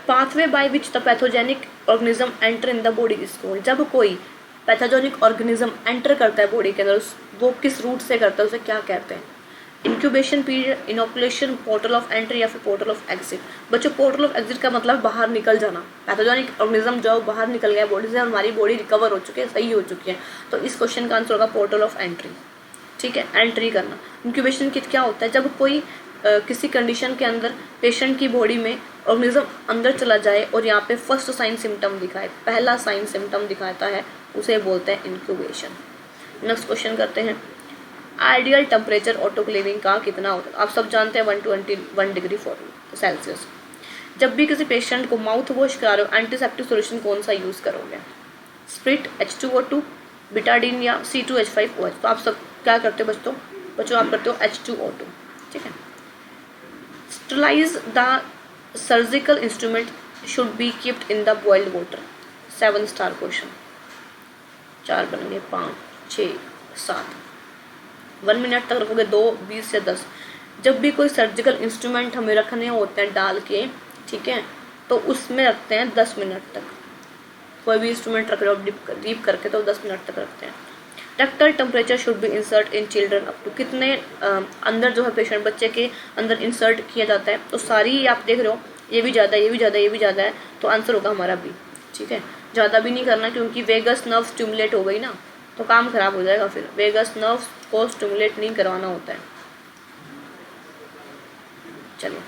Pathway by which the pathogenic organism enter in the body is called. जब कोई पैथोजेनिक ऑर्गेनिज्म एंटर करता है बॉडी के अंदर, वो किस रूट से करता है, उसे क्या कहते हैं? Incubation period, inoculation, portal of entry, या फिर पोर्टल ऑफ एग्जिट। बच्चों पोर्टल ऑफ एग्जिट का मतलब बाहर निकल जाना। पैथोजेनिक ऑर्गेनिज्म जो बाहर निकल गया बॉडी से, हमारी बॉडी रिकवर हो चुकी है, सही हो चुकी है, तो इस क्वेश्चन का आंसर होगा पोर्टल ऑफ एंट्री, ठीक है। एंट्री करना। इंक्यूबेशन किट क्या होता है? जब कोई किसी कंडीशन के अंदर पेशेंट की बॉडी में ऑर्गेनिज्म अंदर चला जाए और यहाँ पे फर्स्ट साइन सिम्टम दिखाए, पहला साइन सिम्टम दिखाता है, उसे बोलते हैं इंक्यूबेशन। नेक्स्ट क्वेश्चन करते हैं। आइडियल टेम्परेचर ऑटोक्लेविंग का कितना होता है? आप सब जानते हैं 121 डिग्री सेल्सियस। जब भी किसी पेशेंट को माउथ वॉश करा रहे हो, एंटीसेप्टिक सॉल्यूशन कौन सा यूज़ करोगे? स्प्रिट, H2O2, बिटाडीन, या C2H5OH। तो आप सब क्या करते हो बच्चों आप करते हो H2O2, ठीक है। Sterilise the surgical instrument should be keeped in the boiled water. 7 star question. 4 बनेंगे, 5, 6, 7। 1 मिनट तक रखोगे, 2, 20 से 10। जब भी कोई सर्जिकल इंस्ट्रूमेंट हमें रखने होते हैं डाल के, ठीक है, तो उसमें रखते हैं 10 मिनट तक। कोई भी इंस्ट्रूमेंट रख रहे हो डीप करके, तो 10 मिनट तक रखते हैं। Rectal temperature should be insert in children up to. कितने अंदर जो है पेशेंट बच्चे के अंदर इंसर्ट किया जाता है? तो सारी आप देख रहे हो, ये भी ज़्यादा, ये भी ज़्यादा, ये भी ज़्यादा है, तो आंसर होगा हमारा बी, ठीक है। ज़्यादा भी नहीं करना, क्योंकि वेगस नर्व स्टिमुलेट हो गई ना, तो काम खराब हो जाएगा। फिर वेगस नर्व को स्टिमुलेट नहीं करवाना होता है। चलिए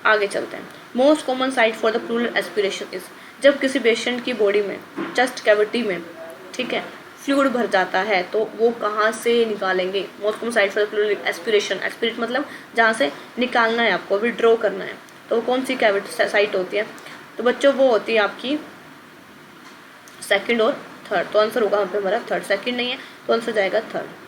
आगे चलते हैं। Most common site for the pleural aspiration is. जब किसी पेशेंट की बॉडी में, चेस्ट कैविटी में, ठीक है, फ्लूइड भर जाता है, तो वो कहाँ से निकालेंगे? Most common site for the pleural aspiration, aspirate मतलब जहाँ से निकालना है आपको, विड्रॉ करना है, तो कौन सी कैविटी साइट होती है? तो बच्चों वो होती है आपकी सेकंड और थर्ड। तो आंसर होगा यहाँ पे हमारा थर्ड, सेकंड नहीं है, तो आंसर जाएगा थर्ड।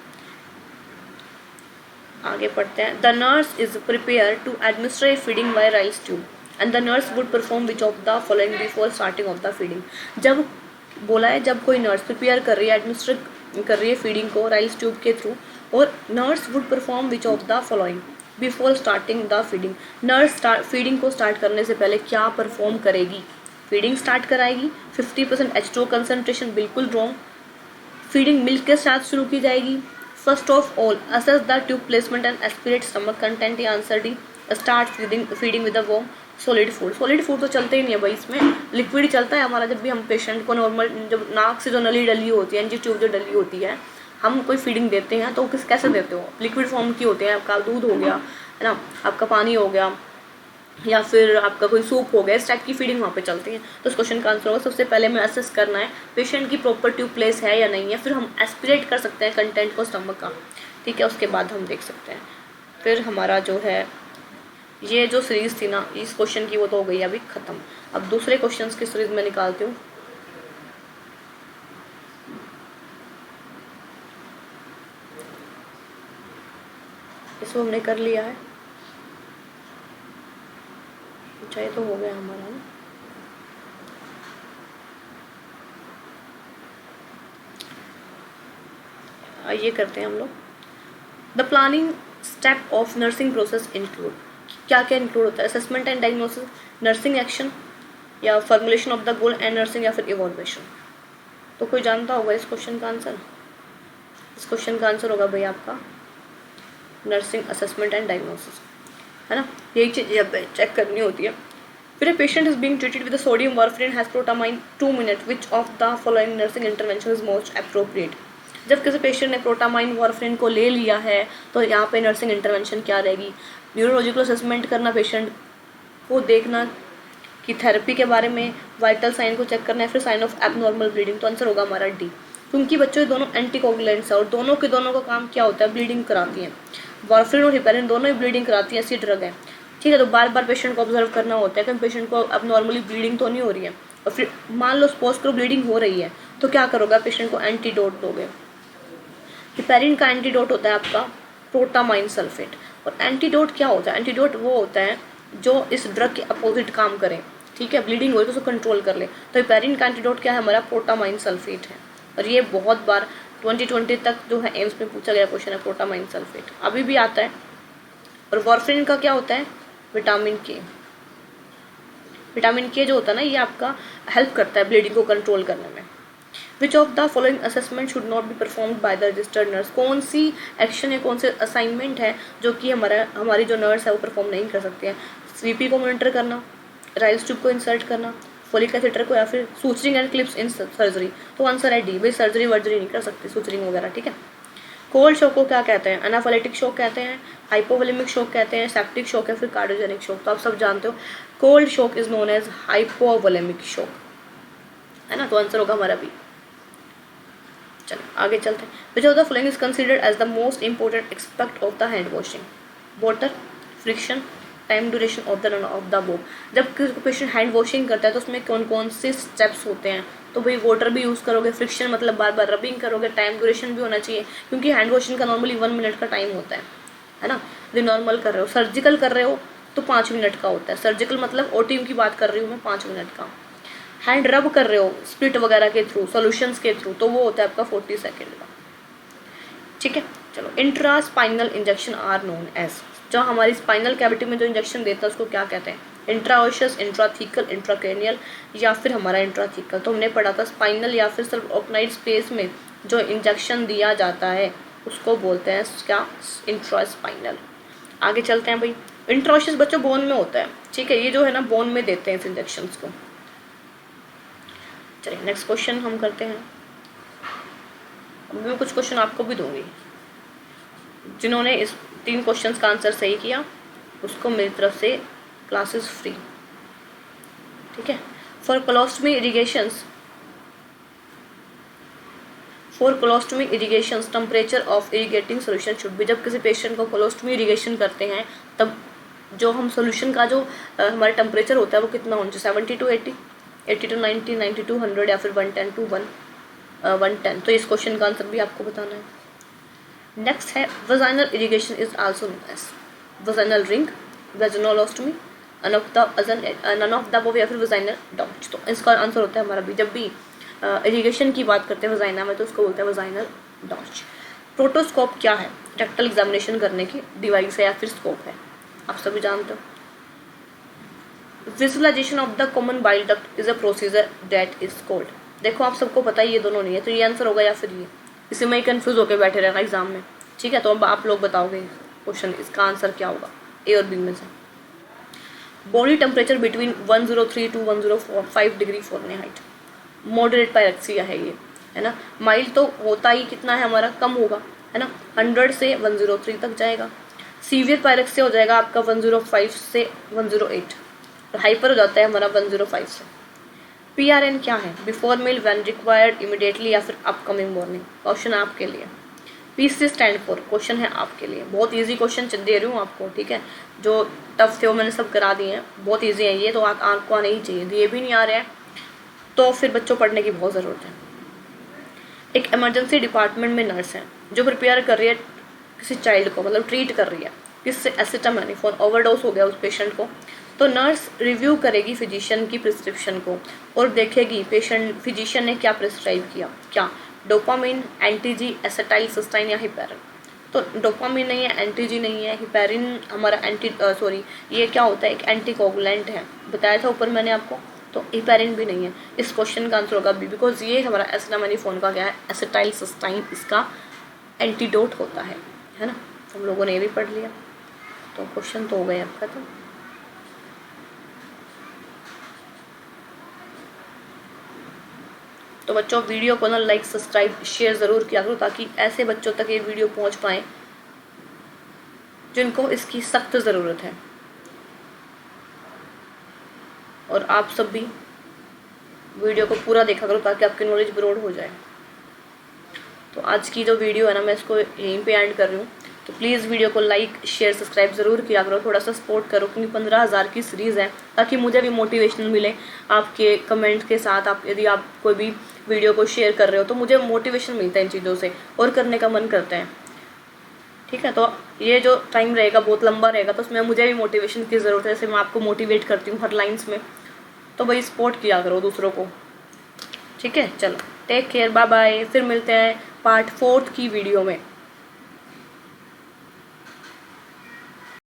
आगे पढ़ते हैं। The nurse is prepare to administer feeding by Ryle's tube and the nurse would perform which of the following before starting of the feeding. जब बोला है जब कोई नर्स प्रिपेयर कर रही है, एडमिनिस्टर कर रही है फीडिंग को राइल्स ट्यूब के थ्रू, और nurse would perform which of the following before starting the feeding. Nurse feeding को स्टार्ट करने से पहले क्या परफॉर्म करेगी? फीडिंग स्टार्ट कराएगी। 50% H2O कंसनट्रेशन, बिल्कुल रॉन्ग। फीडिंग मिल्क के साथ शुरू की जाएगी। First of all assess the tube placement and aspirate stomach content, या answer D. Start feeding with the warm solid food. Solid food तो चलते ही नहीं है भाई, इसमें लिक्विड ही चलता है हमारा। जब भी हम पेशेंट को नॉर्मल, जब नाक से जो नली डली होती है, एनजी ट्यूब जो डली होती है, हम कोई फीडिंग देते हैं तो कैसे देते हो? लिक्विड फॉर्म की होते हैं। आपका दूध हो गया, है ना, आपका पानी हो गया, या फिर आपका कोई सूप हो गया, इस टाइप की फीडिंग वहाँ पे चलती है। तो इस क्वेश्चन का आंसर होगा सबसे पहले हमें असेस करना है पेशेंट की प्रॉपर ट्यूब प्लेस है या नहीं है, फिर हम एस्पिरेट कर सकते हैं कंटेंट को स्टमक का, ठीक है, उसके बाद हम देख सकते हैं। फिर हमारा जो है ये जो सीरीज़ थी ना इस क्वेश्चन की वो तो हो गई अभी ख़त्म। अब दूसरे क्वेश्चन की सीरीज़ मैं निकालती हूँ। इसको हमने कर लिया है, अच्छा ये तो हो गया हमारा ना। ये करते हैं हम लोग, the planning step of nursing process include, क्या क्या इंक्लूड होता है, assessment and diagnosis, nursing action, या formulation of the goal and nursing, या फिर इवॉल्वेशन। तो कोई जानता होगा इस क्वेश्चन का आंसर? इस क्वेश्चन का आंसर होगा भाई आपका नर्सिंग, असेसमेंट एंड डायग्नोसिस, है ना, यही चीज़ चेक करनी होती है। फिर a patient is being treated with a sodium warfarin has protamine 2 minutes, which of the following nursing intervention is most appropriate? जब किसी पेशेंट ने प्रोटामाइन वारफरिन को ले लिया है तो यहाँ पे नर्सिंग इंटरवेंशन क्या रहेगी? न्यूरोलॉजिकल असेसमेंट करना, पेशेंट को देखना कि थेरेपी के बारे में, वाइटल साइन को चेक करना है, फिर साइन ऑफ एबनॉर्मल ब्लीडिंग। तो आंसर होगा हमारा डी, क्योंकि बच्चों ये दोनों एंटीकोगुलेंट्स है और दोनों के दोनों का काम क्या होता है? ब्लीडिंग कराती हैं। वारफरिन और हिपेरिन दोनों ही ब्लीडिंग कराती हैं, ऐसी ड्रग है, ठीक है। तो बार बार पेशेंट को ऑब्जर्व करना होता है कि पेशेंट को अब नॉर्मली ब्लीडिंग तो नहीं हो रही है, और फिर मान लो सपोज करो ब्लीडिंग हो रही है तो क्या करोगे? पेशेंट को एंटीडोट दोगे। हिपेरिन का एंटीडोट होता है आपका प्रोटामाइन सल्फेट। और एंटीडोट क्या होता है? एंटीडोट वो होता है जो इस ड्रग के अपोजिट काम करे, ठीक है, ब्लीडिंग हो तो उसको कंट्रोल कर ले। तो हिपेरिन का एंटीडोट क्या है? हमारा प्रोटामाइन सल्फेट है। और ये बहुत बार 2020 तक जो है एम्स में पूछा गया क्वेश्चन है, प्रोटामाइन सल्फेट अभी भी आता है। और वारफरिन का क्या होता है? विटामिन के। विटामिन के जो होता है ना ये आपका हेल्प करता है ब्लीडिंग को कंट्रोल करने में। विच of the following assessment should not be performed by the registered nurse? कौन सी एक्शन है, कौन से असाइनमेंट है जो कि हमारी जो नर्स है वो परफॉर्म नहीं कर सकते हैं? सीपी को मॉनिटर करना, राइस ट्यूब को इंसर्ट करना, फोलिक एसिटर को, या फिर suturing and clips in surgery. तो आंसर है डी, भाई सर्जरी वर्जरी नहीं कर सकती, सूचरिंग वगैरह, ठीक है। कोल्ड शॉक को क्या कहते हैं? एनाफाइलेटिक शॉक कहते हैं, हाइपोवोलेमिक शॉक कहते हैं, सेप्टिक शॉक, है फिर कार्डियोजेनिक शॉक। तो आप सब जानते हो cold shock is known as hypovolemic shock, है ना। तो आंसर होगा हमारा बी। चलो आगे चलते हैं। Which of the following is considered as the most important aspect of the hand washing? Water, friction, time duration of the run of the bob. जब पेशेंट हैंड वॉशिंग करता है तो उसमें कौन कौन से स्टेप्स होते हैं? तो भाई वाटर भी यूज़ करोगे, फ्रिक्शन मतलब बार बार रबिंग करोगे, टाइम ड्यूरेशन भी होना चाहिए क्योंकि हैंड वॉशिंग का नॉर्मली 1 मिनट का टाइम होता है ना। यदि नॉर्मल कर रहे हो, सर्जिकल कर रहे हो तो 5 मिनट का होता है। सर्जिकल मतलब ओटीएम की बात कर रही हूँ मैं, 5 मिनट का। हैंड रब कर रहे हो स्प्लिट वगैरह के थ्रू, सॉल्यूशंस के थ्रू, तो वो होता है आपका 40 सेकेंड का, ठीक है। चलो intra spinal injection are known as, जो हमारी स्पाइनल कैविटी में जो इंजेक्शन देता है उसको क्या कहते हैं? इंट्राओशियस, इंट्राथीकल, इंट्राक्रेनियल, या फिर हमारा इंट्राथीकल। तो हमने पढ़ा था स्पाइनल या फिर सबऑक्नाइड स्पेस में जो इंजेक्शन दिया जाता है उसको बोलते हैं क्या? इंट्रास्पाइनल। आगे चलते हैं भाई। इंट्राओशियस बच्चों बोन में होता है, ठीक है, ये जो है ना बोन में देते हैं इस इंजेक्शन को। चलिए नेक्स्ट क्वेश्चन हम करते हैं। अब मैं कुछ क्वेश्चन आपको भी दूंगी, जिन्होंने इस 3 क्वेश्चंस का आंसर सही किया उसको मेरी तरफ से क्लासेस फ्री, ठीक है। For colostomy irrigations temperature of irrigating solution should be. जब किसी पेशेंट को कोलोस्टमी इरिगेशन करते हैं तब जो हम सोल्यूशन का जो हमारा टेम्परेचर होता है वो कितना होना चाहिए? 70 to 80, 80 to 90, 90 to 100, या फिर 110 to 110। तो इस क्वेश्चन का आंसर भी आपको बताना है। नेक्स्ट है vaginal irrigation is also known as vaginal ring, वेजिनोलोस्टमी, नन ऑफ द अबव, या फिर वजाइनल डॉच। तो इसका आंसर होता है हमारा भी। जब भी इरिगेशन की बात करते हैं वजाइना में तो उसको बोलते हैं वजाइनल डॉच। प्रोटोस्कोप क्या है? रेक्टल एग्जामिनेशन करने की डिवाइस है या फिर स्कोप है, आप सभी जानते हो। Visualisation of the common bile duct is a procedure that is called. देखो आप सबको पता है ये दोनों नहीं है, तो ये आंसर होगा या फिर ये, इसी में ही कंफ्यूज होकर बैठे रहना एग्जाम में, ठीक है। तो अब आप लोग बताओगे क्वेश्चन इसका आंसर क्या होगा ए और बी में से। Body temperature between 103 to 105 degree Fahrenheit, moderate pyrexia है ये, है ना। माइल्ड तो होता ही कितना है हमारा, कम होगा, है ना, 100 से 103 तक जाएगा। सीवियर पायरेक्सिया हो जाएगा आपका 105 से 108, और हाइपर हो जाता है हमारा 105 से। PRN क्या है? Before meal, when required, immediately, या फिर अपकमिंग मॉर्निंग। क्वेश्चन है आपके लिए। PC स्टैंड फॉर, क्वेश्चन है आपके लिए। बहुत इजी क्वेश्चन दे रही हूँ आपको, ठीक है। जो टफ थे वो मैंने सब करा दिए हैं, बहुत इजी है ये, तो आपको आने ही चाहिए। दिए भी नहीं आ रहे हैं तो फिर बच्चों पढ़ने की बहुत ज़रूरत है। एक इमरजेंसी डिपार्टमेंट में नर्स है जो प्रिपेयर कर रही है किसी चाइल्ड को, मतलब ट्रीट कर रही है किससे? एसिटामिनोफेन, ओवरडोज हो गया उस पेशेंट को। तो नर्स रिव्यू करेगी फिजिशियन की प्रिस्क्रिप्शन को और देखेगी फिजिशियन ने क्या प्रिस्क्राइब किया, क्या डोपामिन, एंटीजी, एसिटाइल सिस्टाइन या हिपेरिन। तो डोपामिन नहीं है, एंटीजी नहीं है, हिपेरिन हमारा ये क्या होता है? एक एंटीकोगुलेंट है, बताया था ऊपर मैंने आपको। तो हिपेरिन भी नहीं है। इस क्वेश्चन का आंसर होगा बी, बिकॉज ये हमारा एसिटामिनोफेन का क्या है? एसिटाइल सिस्टाइन इसका एंटीडोट होता है ना। हम लोगों ने ये भी पढ़ लिया, तो क्वेश्चन तो हो गए अब खत्म। तो बच्चों वीडियो को ना लाइक, सब्सक्राइब, शेयर ज़रूर किया करो ताकि ऐसे बच्चों तक ये वीडियो पहुंच पाए जिनको इसकी सख्त ज़रूरत है। और आप सब भी वीडियो को पूरा देखा करो ताकि आपकी नॉलेज ब्रॉड हो जाए। तो आज की जो वीडियो है ना, मैं इसको यहीं पे एंड कर रही हूँ। तो प्लीज़ वीडियो को लाइक, शेयर, सब्सक्राइब ज़रूर किया करो, थोड़ा सा सपोर्ट करो, क्योंकि 15,000 की सीरीज़ है, ताकि मुझे भी मोटिवेशन मिले आपके कमेंट के साथ। आप यदि आप कोई भी वीडियो को शेयर कर रहे हो तो मुझे मोटिवेशन मिलता है इन चीज़ों से, और करने का मन करता है, ठीक है। तो ये जो टाइम रहेगा बहुत लंबा रहेगा, तो उसमें मुझे भी मोटिवेशन की ज़रूरत है, जैसे मैं आपको मोटिवेट करती हूँ हर लाइन्स में। तो भाई सपोर्ट किया करो दूसरों को, ठीक है। चलो टेक केयर, बाय बाय। फिर मिलते हैं पार्ट 4 की वीडियो में।